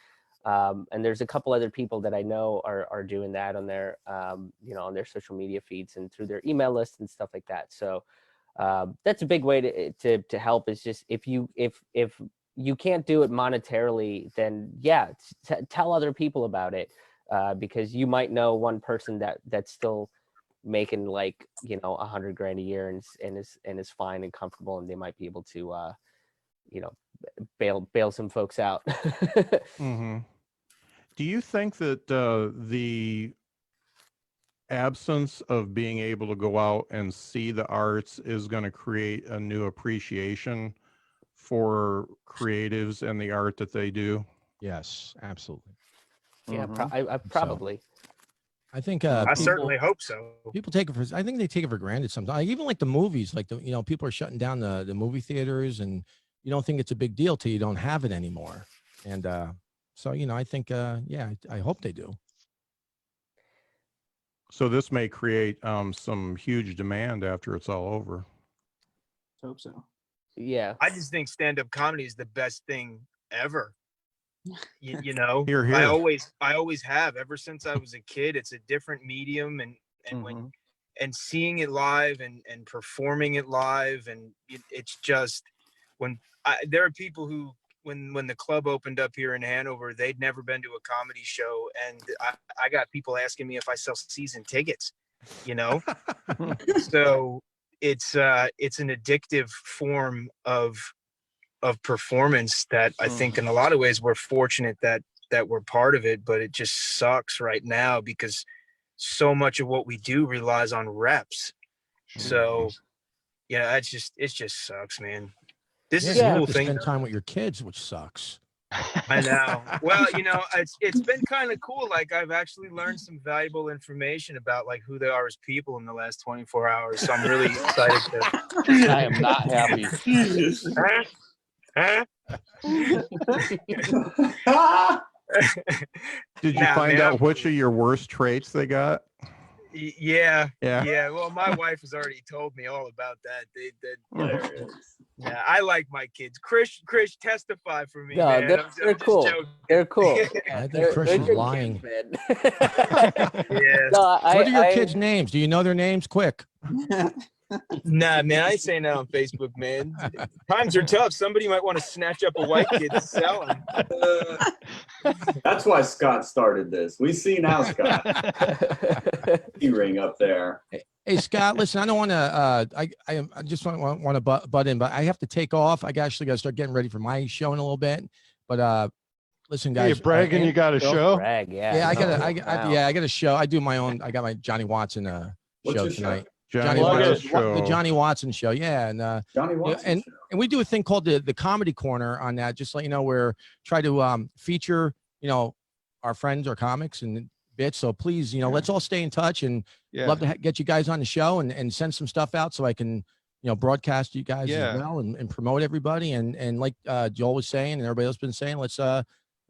there's a couple other people that I know are doing that on their you know, on their social media feeds and through their email lists and stuff like that. So that's a big way to help, is just if you can't do it monetarily, then yeah, tell other people about it, because you might know one person that's still making like, you know, $100 grand a year and is fine and comfortable, and they might be able to you know, bail some folks out. Mm-hmm. Do you think that the absence of being able to go out and see the arts is going to create a new appreciation for creatives and the art that they do? Yes, absolutely. Yeah, Mhm. I probably. I think I people, certainly hope so. people take it for, I think they take it for granted sometimes. Like, even like the movies, like you know, people are shutting down the movie theaters, and you don't think it's a big deal till you don't have it anymore. And so, you know, I think, yeah, I hope they do. So this may create some huge demand after it's all over. Hope so. Yeah. I just think stand-up comedy is the best thing ever. You know, Here, here. I always have, ever since I was a kid. It's a different medium, and when and seeing it live and performing it live, and it's just there are people who, when the club opened up here in Hanover, they'd never been to a comedy show, and I got people asking me if I sell season tickets, you know. So it's an addictive form of performance that I think in a lot of ways we're fortunate that we're part of it, but it just sucks right now because so much of what we do relies on reps. So yeah, it just sucks, man. This Yeah, is a you have cool to thing. spend time with your kids, which sucks. I know. Well, you know, it's been kind of cool. Like, I've actually learned some valuable information about like who they are as people in the last 24 hours. So I'm really excited to. I am not happy. Huh? Did you Nah, find man, out which of your worst traits they got? Yeah. Yeah. Well, my wife has already told me all about that. Yeah, I like my kids. Chris, testify for me, No, man. they're I'm just cool. joking. They're cool. I think They're Chris is good lying. kids, man. Yeah. No, What are your kids' names? Do you know their names? Quick. Nah, man, I ain't saying that on Facebook, man. Times are tough. Somebody might want to snatch up a white kid to sell him. That's why Scott started this. We see now, Scott. E-ring up there. Hey, Scott, listen, I don't want to, I just want to butt in, but I have to take off. I actually got to start getting ready for my show in a little bit. But listen, Hey, guys. bragging, you got a show? Brag, yeah. Yeah, I Wow. got a show. I do my own. I got my Johnny Watson What's show your tonight. show? Johnny Plug West it. show. The Johnny Watson show. Yeah. And Johnny yeah, Watson show. and we do a thing called the Comedy Corner on that. Just let you know, we're try to feature, you know, our friends, our comics and bits. So please, you know, let's all stay in touch, and love to get you guys on the show and send some stuff out so I can, you know, broadcast you guys as well and promote everybody. And like Joel was saying, and everybody else been saying, let's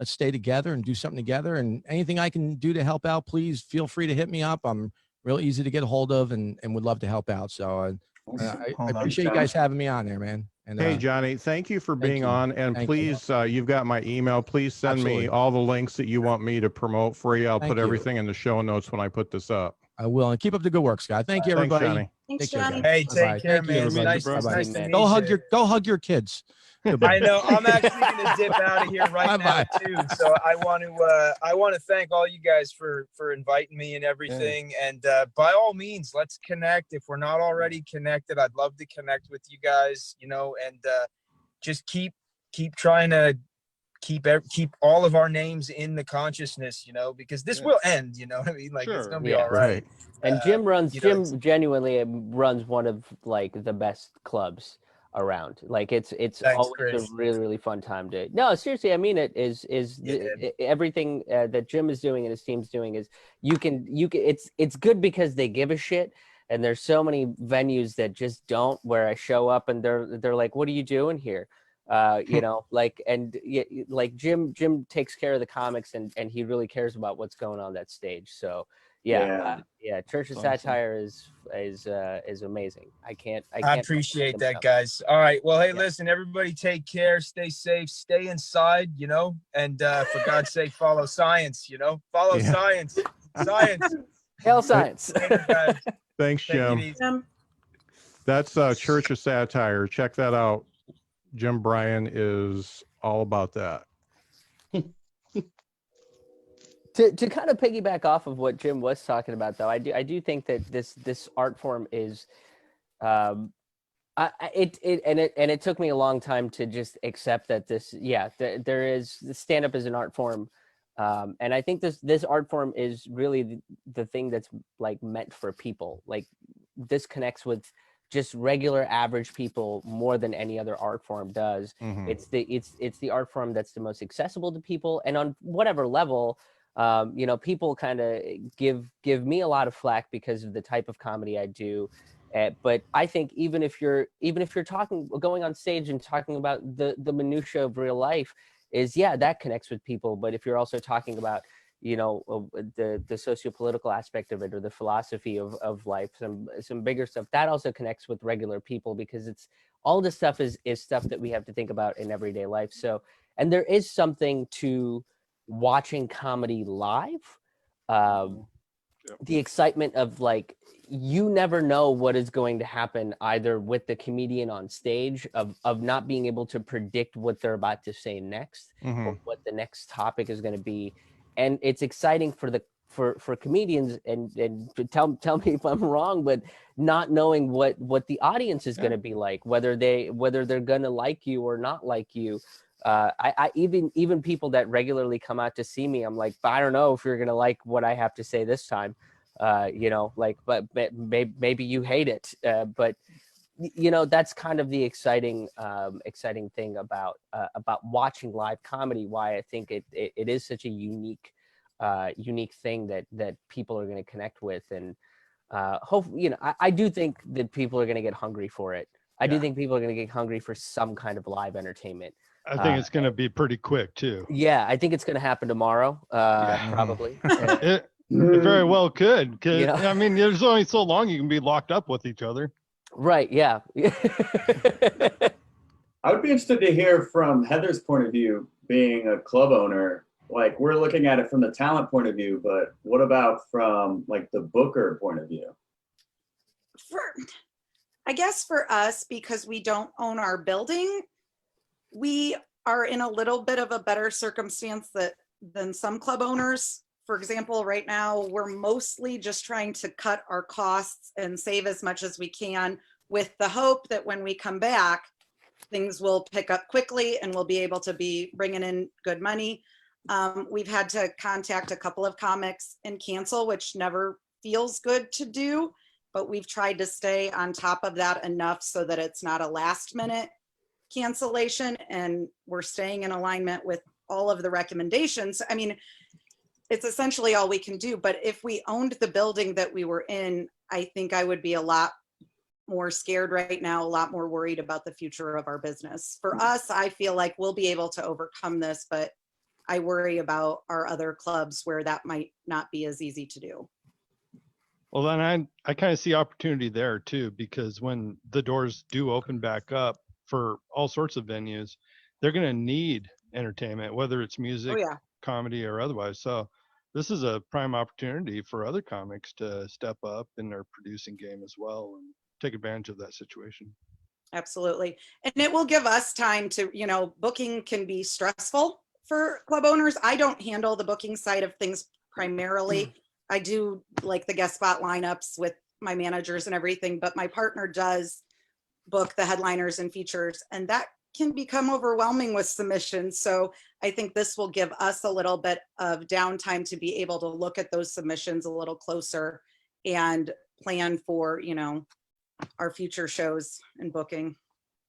stay together and do something together. And anything I can do to help out, please feel free to hit me up. I'm real easy to get a hold of, and would love to help out. So I appreciate you guys having me on there, man. And Hey, Johnny, thank you for being you. on. And Thank you. please, you've got my email. Please send Absolutely. me all the links that you want me to promote for you. I'll Thank put you. everything in the show notes when I put this up. I will. And keep up the good work, Scott. Thank you, Thanks, everybody. Johnny. Thanks, Take care, Johnny. guys. Hey, Bye-bye. take care, Thank you, man. It's everybody. nice, it's Bye-bye. nice to meet Go hug you. your kids. I Goodbye. know. I'm actually gonna dip out of here right Bye-bye. now too. So I want to thank all you guys for inviting me and everything. And by all means, let's connect. If we're not already connected, I'd love to connect with you guys. You know, and just keep trying to keep all of our names in the consciousness. You know, because this will end. You know what I mean? Like it's gonna be all right. And Jim Jim genuinely runs one of like the best clubs around. Like it's Thanks, always Chris. a really fun time to. No, seriously, I mean it everything that Jim is doing and his team's doing is you can it's good because they give a shit. And there's so many venues that just don't, where I show up and they're like, what are you doing here? You know, like, and like Jim takes care of the comics and he really cares about what's going on that stage. So yeah. Church of Satire is amazing. I can't appreciate that, guys. All right. Well, hey, listen, everybody take care, stay safe, stay inside, you know, and for God's sake, follow science, you know, science. Hail science. Later, guys. Thanks, Jim. That's Church of Satire. Check that out. Jim Bryan is all about that. To kind of piggyback off of what Jim was talking about, though, I do think that this art form is, it took me a long time to just accept that there is stand up as an art form, and I think this art form is really the thing that's like meant for people. Like this connects with just regular average people more than any other art form does. Mm-hmm. It's the art form that's the most accessible to people, and on whatever level. You know, people kind of give me a lot of flack because of the type of comedy I do, but I think even if you're going on stage and talking about the minutia of real life, that connects with people. But if you're also talking about, you know, the socio-political aspect of it or the philosophy of life, some bigger stuff, that also connects with regular people, because it's all this stuff is stuff that we have to think about in everyday life. So, and there is something to watching comedy live, the excitement of like, you never know what is going to happen either with the comedian on stage, of not being able to predict what they're about to say next, or what the next topic is going to be. And it's exciting for comedians, and tell me if I'm wrong, but not knowing what the audience is going to be like, whether they're going to like you or not like you. I even people that regularly come out to see me, I'm like, I don't know if you're gonna like what I have to say this time, you know, like, but maybe you hate it, but you know, that's kind of the exciting thing about watching live comedy. Why I think it is such a unique thing that people are going to connect with, and hopefully, you know, I do think that people are going to get hungry for it. I do think people are going to get hungry for some kind of live entertainment. I think it's going to be pretty quick too. Yeah, I think it's going to happen tomorrow, probably. It very well could. You know? I mean, there's only so long you can be locked up with each other. Right, yeah. I would be interested to hear from Heather's point of view, being a club owner. Like, we're looking at it from the talent point of view, but what about from like the booker point of view? I guess for us, because we don't own our building, we are in a little bit of a better circumstance than some club owners. For example, right now, we're mostly just trying to cut our costs and save as much as we can, with the hope that when we come back, things will pick up quickly and we'll be able to be bringing in good money. We've had to contact a couple of comics and cancel, which never feels good to do, but we've tried to stay on top of that enough so that it's not a last minute cancellation, and we're staying in alignment with all of the recommendations. I mean, it's essentially all we can do, but if we owned the building that we were in, I think I would be a lot more scared right now, a lot more worried about the future of our business. For us, I feel like we'll be able to overcome this, but I worry about our other clubs where that might not be as easy to do. Well, then I kind of see opportunity there too, because when the doors do open back up for all sorts of venues, they're going to need entertainment, whether it's Oh music, yeah. comedy, or otherwise. So this is a prime opportunity for other comics to step up in their producing game as well and take advantage of that situation. Absolutely. And it will give us time to, booking can be stressful for club owners. I don't handle the booking side of things primarily. I do like the guest spot lineups with my managers and everything, but my partner does book the headliners and features, and that can become overwhelming with submissions. So I think this will give us a little bit of downtime to be able to look at those submissions a little closer and plan for, our future shows and booking.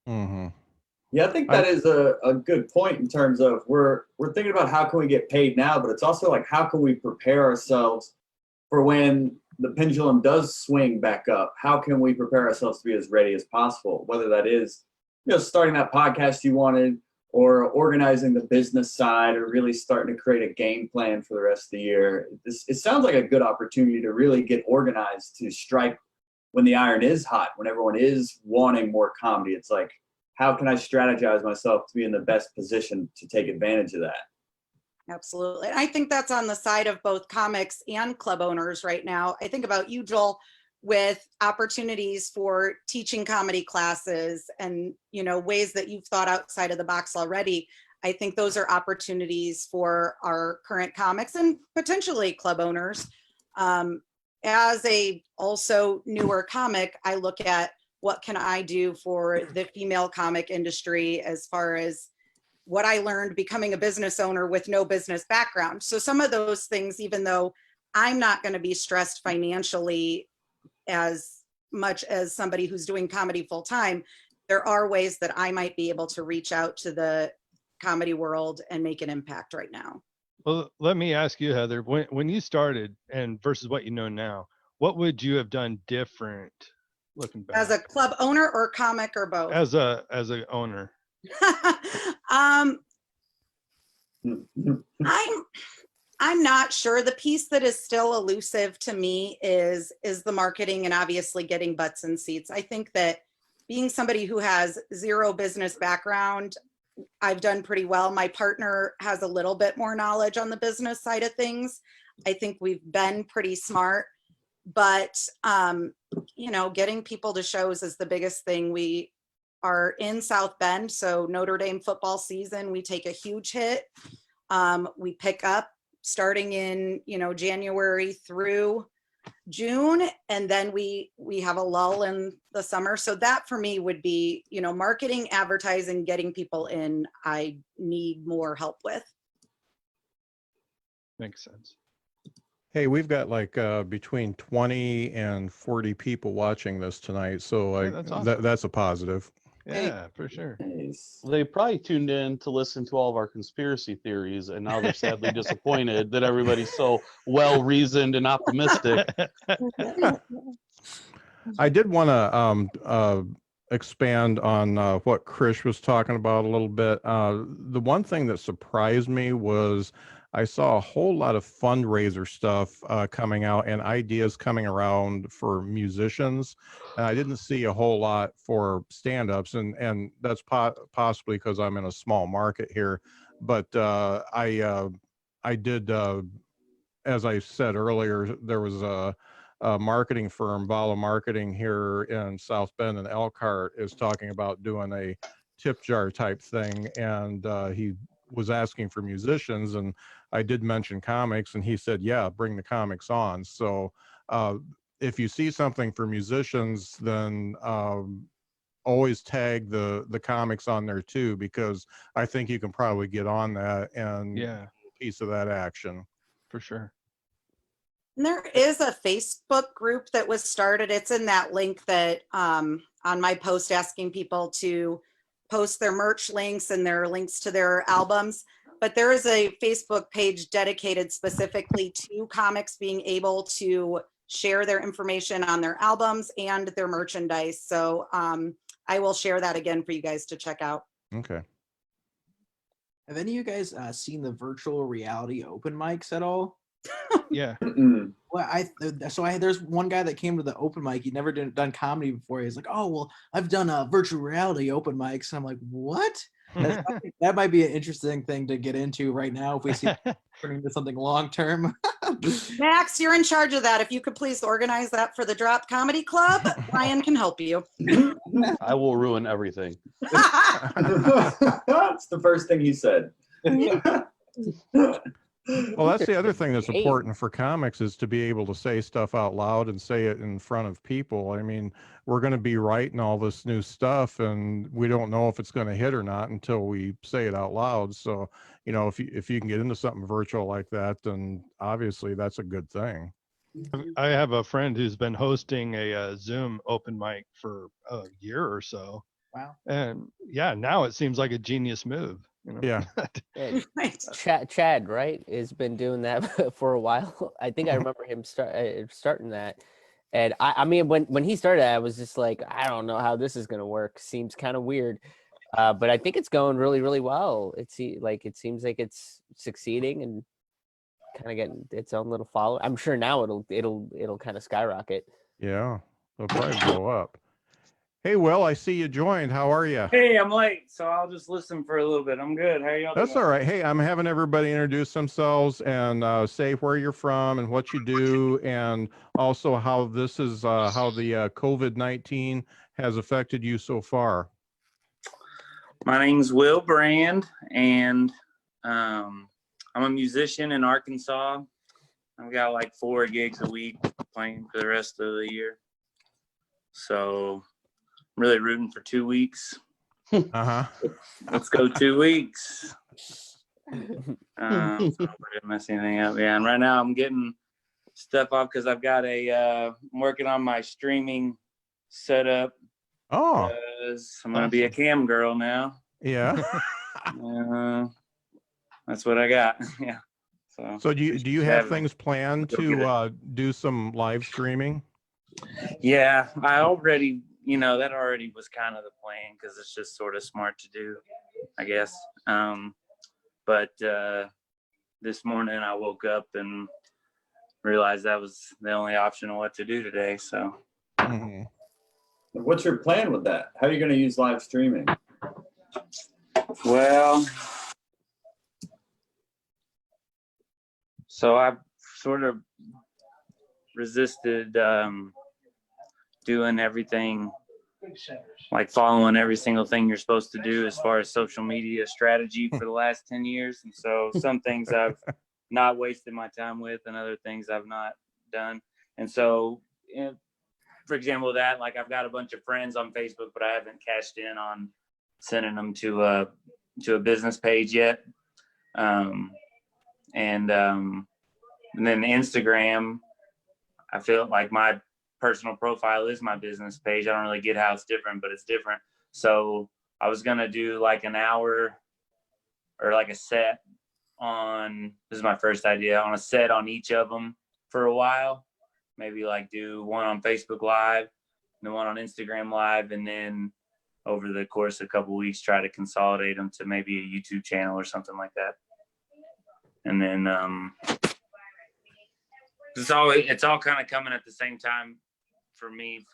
Mm-hmm. Yeah, I think that is a good point in terms of we're thinking about how can we get paid now, but it's also like how can we prepare ourselves for when the pendulum does swing back up? How can we prepare ourselves to be as ready as possible? Whether that is, starting that podcast you wanted, or organizing the business side, or really starting to create a game plan for the rest of the year. It sounds like a good opportunity to really get organized, to strike when the iron is hot, when everyone is wanting more comedy. It's like, how can I strategize myself to be in the best position to take advantage of that? Absolutely. And I think that's on the side of both comics and club owners right now. I think about you, Joel, with opportunities for teaching comedy classes and, ways that you've thought outside of the box already. I think those are opportunities for our current comics and potentially club owners. As a also newer comic, I look at what can I do for the female comic industry as far as what I learned becoming a business owner with no business background. So some of those things, even though I'm not going to be stressed financially as much as somebody who's doing comedy full time, there are ways that I might be able to reach out to the comedy world and make an impact right now. Well, let me ask you, Heather, when you started and versus what you know now, what would you have done different looking back? As a club owner or comic or both? As a owner. I'm not sure. The piece that is still elusive to me is the marketing and obviously getting butts in seats. I think that being somebody who has zero business background, I've done pretty well. My partner has a little bit more knowledge on the business side of things. I think we've been pretty smart, but getting people to shows is the biggest thing. We are in South Bend, so Notre Dame football season, we take a huge hit. We pick up starting in, January through June, and then we have a lull in the summer. So that for me would be, marketing, advertising, getting people in, I need more help with. Makes sense. Hey, we've got like between 20 and 40 people watching this tonight, so that's awesome. that's a positive. Yeah, for sure. Nice. They probably tuned in to listen to all of our conspiracy theories, and now they're sadly disappointed that everybody's so well reasoned and optimistic. I did want to expand on what Krish was talking about a little bit. The one thing that surprised me was I saw a whole lot of fundraiser stuff coming out and ideas coming around for musicians. And I didn't see a whole lot for stand-ups, and that's possibly because I'm in a small market here. But I did, as I said earlier, there was a marketing firm, Vala Marketing here in South Bend, and Elkhart is talking about doing a tip jar type thing, and he was asking for musicians, and I did mention comics, and he said, yeah, bring the comics on. So if you see something for musicians, then always tag the comics on there too, because I think you can probably get on that and Yeah, get a piece of that action. for sure. And there is a Facebook group that was started. It's in that link that on my post asking people to post their merch links and their links to their albums. But there is a Facebook page dedicated specifically to comics being able to share their information on their albums and their merchandise. So I will share that again for you guys to check out. Okay. Have any of you guys seen the virtual reality open mics at all? Yeah. Mm-mm. Well, there's one guy that came to the open mic. He'd never done comedy before. He's like, "Oh, well, I've done virtual reality open mics." And I'm like, "What?" That might be an interesting thing to get into right now if we see it turning into something long term. Max, you're in charge of that. If you could please organize that for the Drop Comedy Club, Brian can help you. I will ruin everything. That's the first thing he said. Well, that's the other thing that's Game. important for comics is to be able to say stuff out loud and say it in front of people. I mean, we're going to be writing all this new stuff and we don't know if it's going to hit or not until we say it out loud. So, you know, if you can get into something virtual like that, then obviously that's a good thing. I have a friend who's been hosting a Zoom open mic for a year or so. Wow. And yeah, now it seems like a genius move. You know? Yeah. Yeah, Right. Chad, right, has been doing that for a while. I think I remember him starting that. And I mean, when he started, I was just like, I don't know how this is going to work. Seems kind of weird. But I think it's going really, really well. It seems like it's succeeding and kind of getting its own little follow. I'm sure now it'll kind of skyrocket. Yeah. It'll probably blow up. Hey, Will, I see you joined. How are you? Hey, I'm late, so I'll just listen for a little bit. I'm good. How are y'all That's doing? all right. Hey, I'm having everybody introduce themselves and say where you're from and what you do, and also how this is how the COVID-19 has affected you so far. My name's Will Brand, and I'm a musician in Arkansas. I've got like 4 gigs a week playing for the rest of the year. So I'm really rooting for 2 weeks. Uh-huh. Let's go 2 weeks. So I didn't mess anything up. Yeah, and right now I'm getting stuff off because I've got I'm working on my streaming setup. Oh, I'm gonna be a cam girl now. yeah. That's what I got. Yeah. So do you have things planned to do some live streaming? Yeah, I already, that already was kind of the plan because it's just sort of smart to do, I guess. But this morning I woke up and realized that was the only option of what to do today. So. Mm-hmm. What's your plan with that? How are you going to use live streaming? Well, so I've sort of resisted doing everything, like following every single thing you're supposed to do as far as social media strategy for the last 10 years. And so some things I've not wasted my time with and other things I've not done. And so, for example, that, like, I've got a bunch of friends on Facebook, but I haven't cashed in on sending them to a business page yet. And then Instagram, I feel like my personal profile is my business page. I don't really get how it's different, but it's different. So I was going to do like an hour or like a set on, this is my first idea, on a set on each of them for a while. Maybe like do one on Facebook Live, and then one on Instagram Live, and then over the course of a couple of weeks, try to consolidate them to maybe a YouTube channel or something like that. And then it's all kind of coming at the same time for me.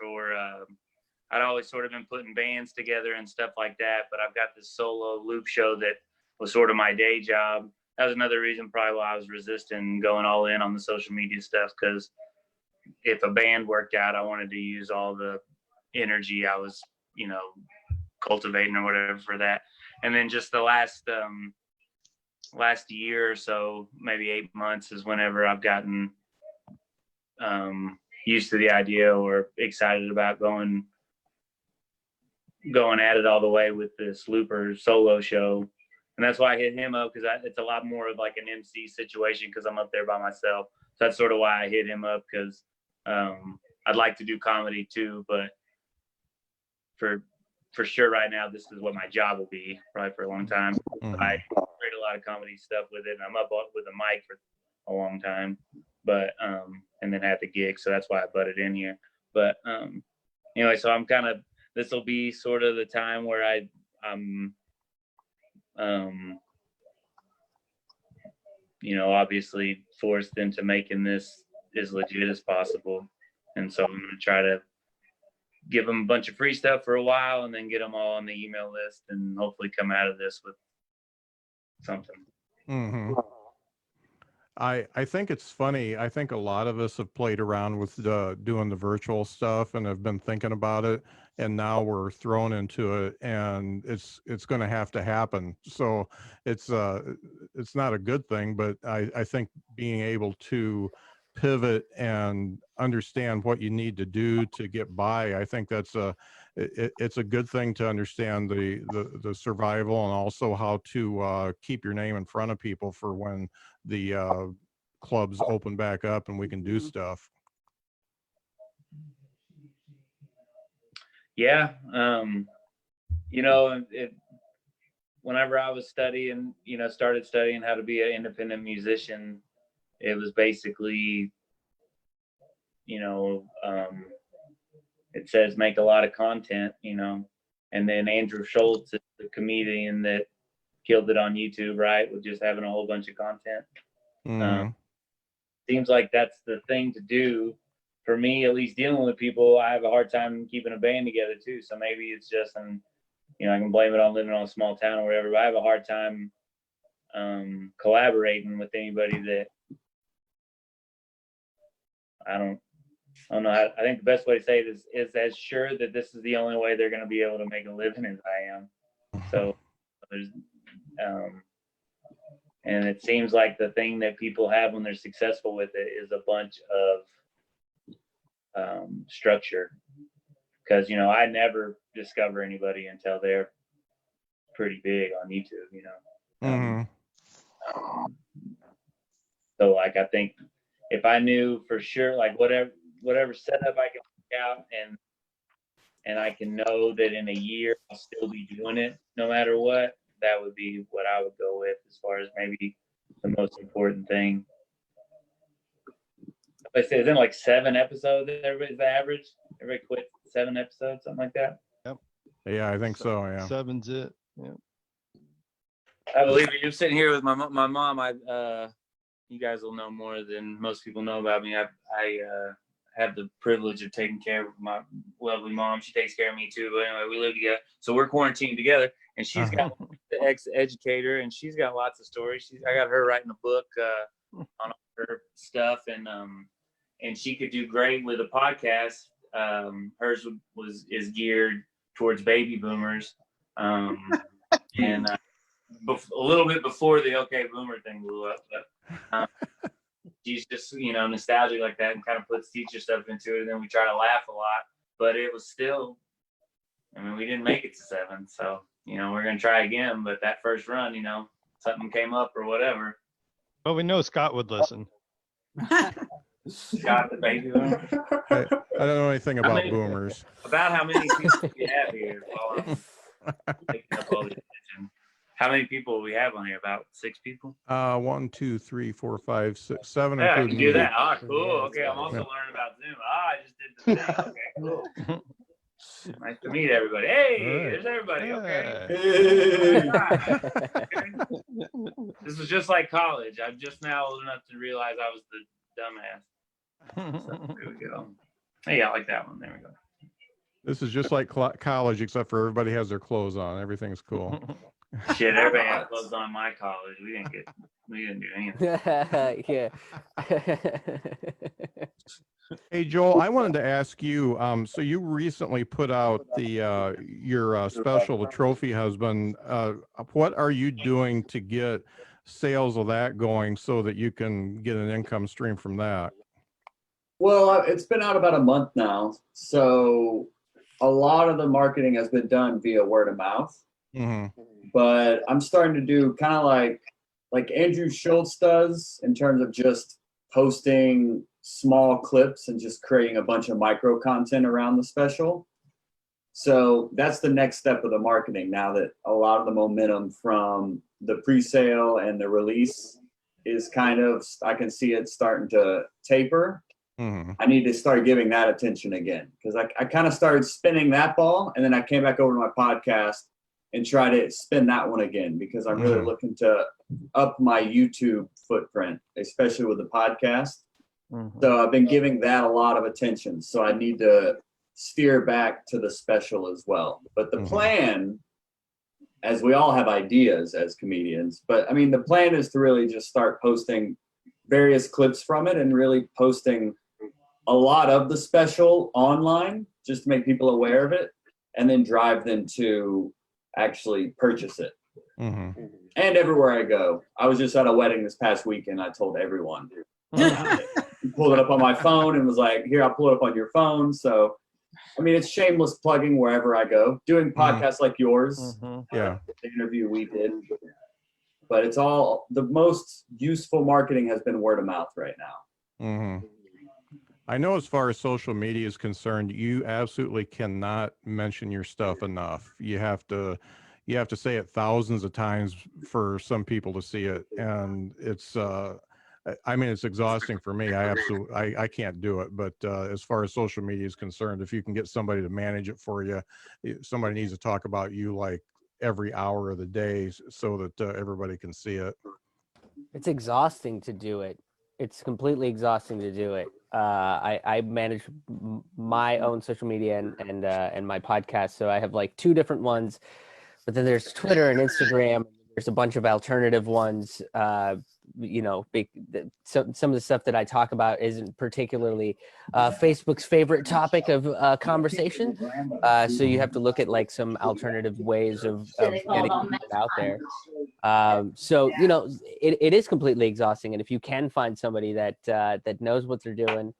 I'd always sort of been putting bands together and stuff like that, but I've got this solo loop show that was sort of my day job. That was another reason probably why I was resisting going all in on the social media stuff, because if a band worked out, I wanted to use all the energy I was, cultivating or whatever for that. And then just the last year or so, maybe 8 months, is whenever I've gotten used to the idea or excited about going at it all the way with this Looper solo show. And that's why I hit him up, because it's a lot more of like an MC situation, because I'm up there by myself. So that's sort of why I hit him up, because I'd like to do comedy too, but for sure right now, this is what my job will be probably for a long time. Mm-hmm. I create a lot of comedy stuff with it, and I'm up with a mic for a long time, but and then had the gig, so that's why I butted in here. But anyway, so I'm kind of, this will be sort of the time where I'm obviously forced into making this as legit as possible. And so I'm going to try to give them a bunch of free stuff for a while and then get them all on the email list and hopefully come out of this with something. Mm-hmm. I think it's funny. I think a lot of us have played around with doing the virtual stuff and have been thinking about it, and now we're thrown into it, and it's going to have to happen. So it's not a good thing, but I think being able to pivot and understand what you need to do to get by, I think that's it's a good thing to understand the survival and also how to keep your name in front of people for when the clubs open back up and we can do stuff. Yeah. Whenever I was studying, started studying how to be an independent musician, it was basically, it says make a lot of content, and then Andrew Schultz is the comedian that killed it on YouTube, right? With just having a whole bunch of content. Seems like that's the thing to do for me, at least dealing with people. I have a hard time keeping a band together too. So maybe it's just, I can blame it on living on a small town or whatever, but I have a hard time collaborating with anybody that I don't know. I think the best way to say it is as sure that this is the only way they're going to be able to make a living as I am. So there's, and it seems like the thing that people have when they're successful with it is a bunch of structure. Because, I never discover anybody until they're pretty big on YouTube, So like, I think if I knew for sure, like whatever setup I can work out and I can know that in a year I'll still be doing it no matter what, that would be what I would go with as far as maybe the most important thing. I say, isn't like 7 episodes everybody's the average? Everybody quit 7 episodes, something like that? Yep. Yeah, I think so, yeah. 7's it. Yeah. I believe it. You're sitting here with my mom. You guys will know more than most people know about me. I have the privilege of taking care of my lovely mom. She takes care of me too. But anyway, we live together. So we're quarantined together. And she's got the ex-educator, and she's got lots of stories. I got her writing a book on her stuff, and she could do great with a podcast. Hers is geared towards baby boomers, and a little bit before the OK Boomer thing blew up. But she's just nostalgic like that, and kind of puts teacher stuff into it. And then we try to laugh a lot, but it was still. We didn't make it to 7, so. We're going to try again, but that first run, something came up or whatever. Well, we know Scott would listen. Scott, the baby boomer. I don't know anything about boomers. About how many people do we have here? While I'm taking up all the attention. How many people do we have on here? About 6 people? 1, 2, 3, 4, 5, 6, 7. Yeah, I can including do you. that. Cool. Okay, I'm also learning about Zoom. I just did the thing. Okay, cool. Nice to meet everybody. Hey, there's everybody. Okay. This is just like college. I'm just now old enough to realize I was the dumbass. So there we go. Hey, I like that one. There we go. This is just like college, except for everybody has their clothes on. Everything's cool. Shit, everybody had clothes on my college. We didn't do anything. Yeah. Hey, Joel, I wanted to ask you, so you recently put out your special, The Trophy Husband. What are you doing to get sales of that going so that you can get an income stream from that? Well, it's been out about a month now. So a lot of the marketing has been done via word of mouth. But I'm starting to do kind of like Andrew Schultz does in terms of just posting small clips and just creating a bunch of micro content around the special. So that's the next step of the marketing now that a lot of the momentum from the pre-sale and the release is kind of, I can see it starting to taper. I need to start giving that attention again because I kind of started spinning that ball and then I came back over to my podcast and try to spin that one again because I'm really looking to up my YouTube footprint, especially with the podcast. Mhm. So I've been giving that a lot of attention. So I need to steer back to the special as well. But the plan, as we all have ideas as comedians, but I mean, the plan is to really just start posting various clips from it and really posting a lot of the special online just to make people aware of it and then drive them to actually purchase it. Mm-hmm. And everywhere I go. I was just at a wedding this past weekend. I told everyone. Pulled it up on my phone and was like, here, I'll pull it up on your phone. So, I mean, it's shameless plugging wherever I go. Doing podcasts like yours, Yeah. the interview we did. But it's all, the most useful marketing has been word of mouth right now. Mm-hmm. I know as far as social media is concerned, you absolutely cannot mention your stuff enough. You have to say it thousands of times for some people to see it. And it's, I mean, it's exhausting for me. I can't do it. But as far as social media is concerned, if you can get somebody to manage it for you, somebody needs to talk about you like every hour of the day so that everybody can see it. It's exhausting to do it. It's completely exhausting to do it. I manage my own social media and my podcast, so I have like 2 different ones. But then there's Twitter and Instagram. There's a bunch of alternative ones. You know, some of the stuff that I talk about isn't particularly Facebook's favorite topic of conversation. So you have to look at like some alternative ways of getting it out there. So, you know, it is completely exhausting. And if you can find somebody that knows what they're doing,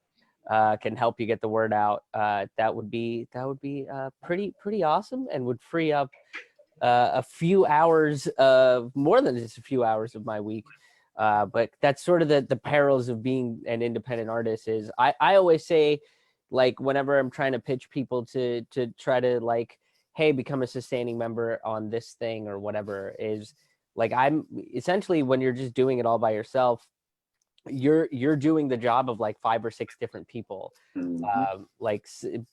can help you get the word out, that would be pretty awesome and would free up a few hours of more than just a few hours of my week. But that's sort of the perils of being an independent artist is I always say, like, whenever I'm trying to pitch people to try to like, hey, become a sustaining member on this thing or whatever, is like, I'm essentially, when you're just doing it all by yourself, you're doing the job of like 5 or 6 different people.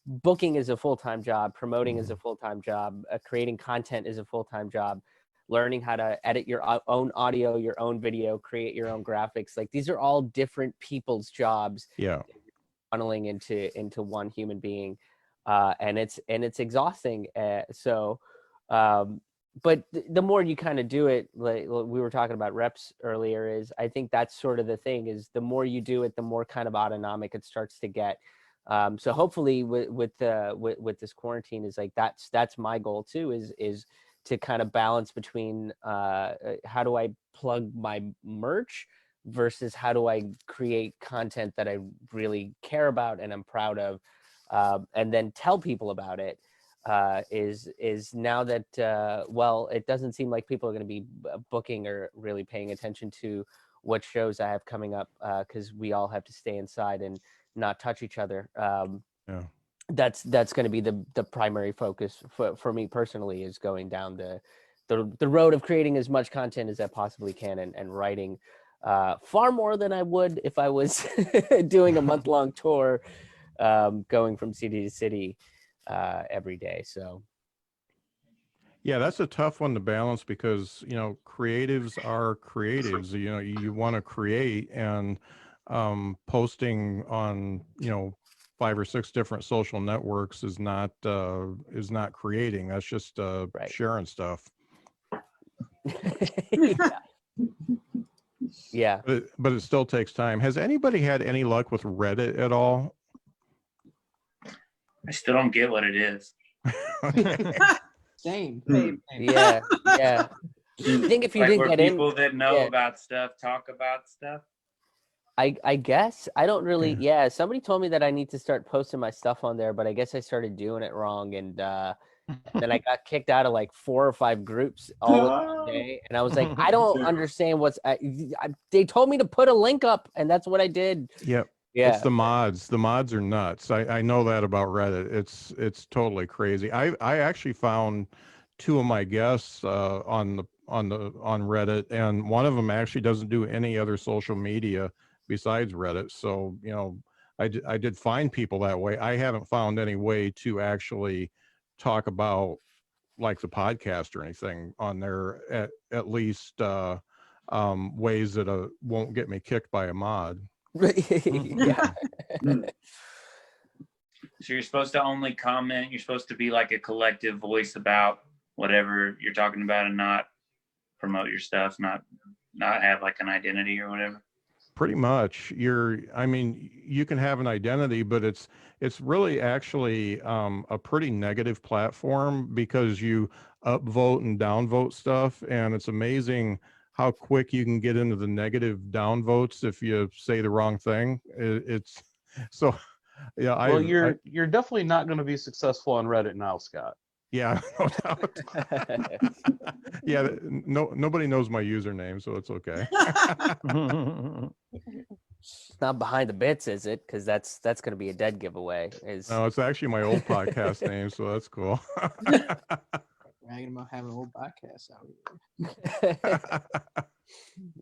Booking is a full-time job, promoting is a full-time job, creating content is a full-time job, learning how to edit your own audio, your own video, create your own graphics. Like, these are all different people's jobs. Yeah. Funneling into one human being, and it's exhausting. But the more you kind of do it, like we were talking about reps earlier, is I think that's sort of the thing, is the more you do it, the more kind of autonomic it starts to get. So hopefully with this quarantine, is like, that's my goal too, is to kind of balance between how do I plug my merch versus how do I create content that I really care about and I'm proud of, and then tell people about it. Is now that well, it doesn't seem like people are going to be booking or really paying attention to what shows I have coming up, because we all have to stay inside and not touch each other. Yeah. That's going to be the primary focus for me personally, is going down the road of creating as much content as I possibly can, and writing far more than I would if I was doing a month-long tour, going from city to city every day. So Yeah, that's a tough one to balance because, you know, creatives are creatives. You know, you want to create, and posting on, you know, 5 or 6 different social networks is not creating. That's just Right. sharing stuff. Yeah. But it still takes time. Has anybody had any luck with Reddit at all? I still don't get what it is. Same. Yeah. I think if you Like, didn't where get in, people that know yeah. about stuff talk about stuff. I guess I don't really. Yeah, somebody told me that I need to start posting my stuff on there, but I guess I started doing it wrong, and then I got kicked out of like 4 or 5 groups all in one day, and I was like, I don't understand what's. They told me to put a link up, and that's what I did. Yep. Yeah. It's the mods. The mods are nuts. I know that about Reddit. It's totally crazy. I actually found 2 of my guests on Reddit, and one of them actually doesn't do any other social media besides Reddit. So, you know, I did find people that way. I haven't found any way to actually talk about like the podcast or anything on there, at least ways that won't get me kicked by a mod. Yeah. So you're supposed to only comment. You're supposed to be like a collective voice about whatever you're talking about, and not promote your stuff, not have like an identity or whatever. Pretty much. I mean, you can have an identity, but it's really actually a pretty negative platform because you upvote and downvote stuff, and it's amazing how quick you can get into the negative downvotes if you say the wrong thing. It's so, yeah. Well, you're definitely not going to be successful on Reddit now, Scott. Yeah, no doubt. Yeah, nobody knows my username, so it's okay. It's not behind the bits, is it? Because that's going to be a dead giveaway. No, it's actually my old podcast name, so that's cool. Bragging about having an old podcast out here.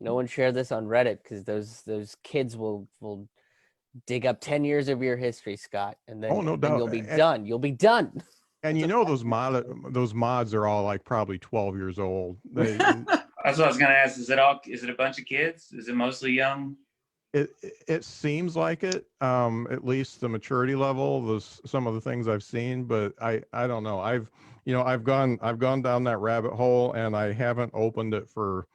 No one share this on Reddit because those kids will dig up 10 years of your history, Scott, and then, no then doubt. you'll be done. You'll be done. And you know those mods are all like probably 12 years old. That's what I was gonna ask. Is it a bunch of kids? Is it mostly young? It seems like it. At least the maturity level, some of the things I've seen, but I don't know. I've gone down that rabbit hole, and I haven't opened it for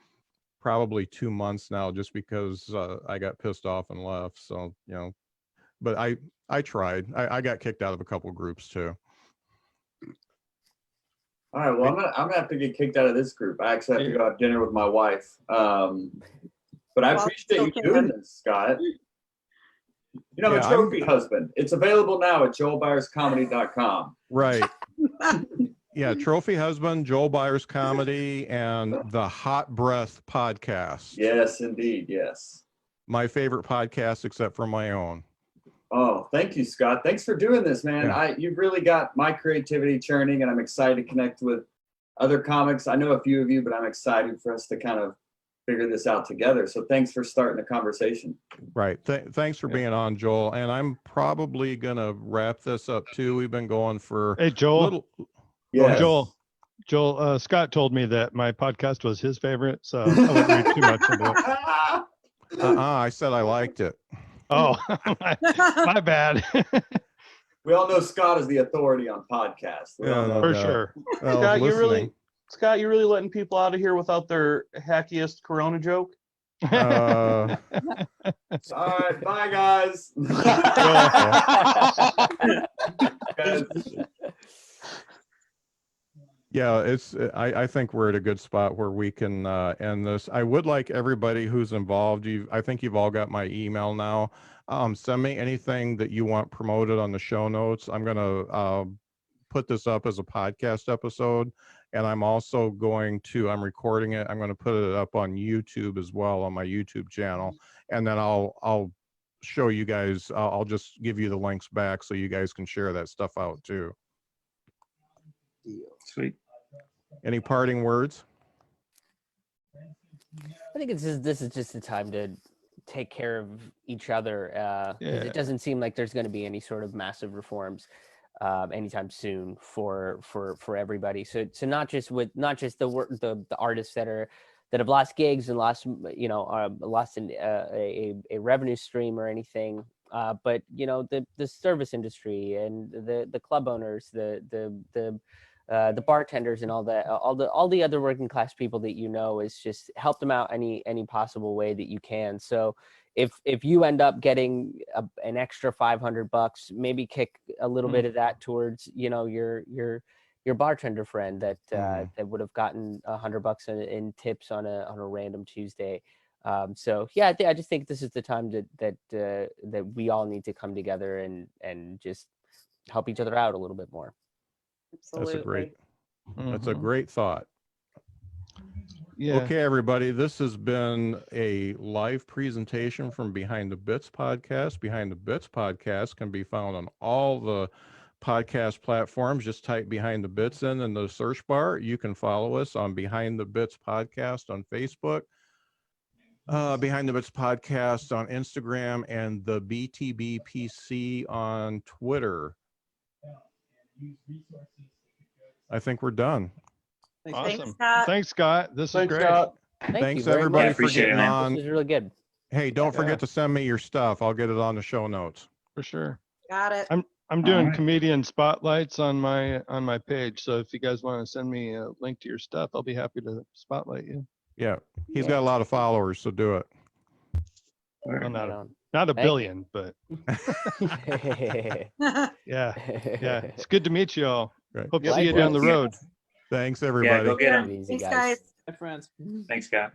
probably 2 months now, just because I got pissed off and left. So but I tried. I got kicked out of a couple groups too. All right, well, I'm gonna have to get kicked out of this group. I actually have to go have dinner with my wife. But I appreciate you doing this, Scott. I'm a trophy husband. It's available now at joelbyerscomedy.com. Right. Yeah, Trophy Husband, Joel Byers Comedy, and the Hot Breath Podcast. Yes, indeed. Yes. My favorite podcast, except for my own. Oh, thank you, Scott. Thanks for doing this, man. Yeah. You've really got my creativity churning, and I'm excited to connect with other comics. I know a few of you, but I'm excited for us to kind of figure this out together. So thanks for starting the conversation. Right. Thanks for being on, Joel. And I'm probably going to wrap this up too. We've been going for Hey, Joel. Yes. Joel, Scott told me that my podcast was his favorite, so I wouldn't read too much into it. I said I liked it. Oh, my bad. We all know Scott is the authority on podcasts. For sure. Well, Scott, you're really letting people out of here without their hackiest Corona joke? All right, bye, guys. Yeah, I think we're at a good spot where we can end this. I would like everybody who's involved. I think you've all got my email now. Send me anything that you want promoted on the show notes. I'm gonna put this up as a podcast episode, and I'm also I'm recording it. I'm going to put it up on YouTube as well, on my YouTube channel, and then I'll show you guys. I'll just give you the links back so you guys can share that stuff out too. Sweet. Any parting words? I think this is just the time to take care of each other. 'Cause it doesn't seem like there's going to be any sort of massive reforms anytime soon for everybody. So not just the artists that have lost gigs and lost a revenue stream or anything, but the service industry and the club owners, the bartenders and all the other working class people that is just help them out any possible way that you can. So if you end up getting an extra $500, maybe kick a little bit of that towards your bartender friend that would have gotten $100 in tips on a random Tuesday. So yeah, I just think this is the time that we all need to come together and just help each other out a little bit more. Absolutely. That's a great thought. Yeah. Okay, everybody, this has been a live presentation from Behind the Bits podcast. Behind the Bits podcast can be found on all the podcast platforms. Just type Behind the Bits in the search bar. You can follow us on Behind the Bits podcast on Facebook, Behind the Bits podcast on Instagram, and the BTBPC on Twitter. I think we're done. Awesome. Thanks, Scott. Thanks, Scott. This is great. Scott. Thank Thanks you very everybody much. for appreciate it, getting man. on. This is really good. Hey, don't Yeah. forget to send me your stuff. I'll get it on the show notes. For sure. Got it. I'm doing right. comedian spotlights on my page. So if you guys want to send me a link to your stuff, I'll be happy to spotlight you. Yeah, he's got a lot of followers, so do it. Well, Right not on. a Thank- billion, but yeah. It's good to meet you all. Right. Hope to see you down the Likewise. road. Thanks Yeah, everybody. go get Take them. it easy, Thanks, guys. Hi, friends. Thanks, Scott.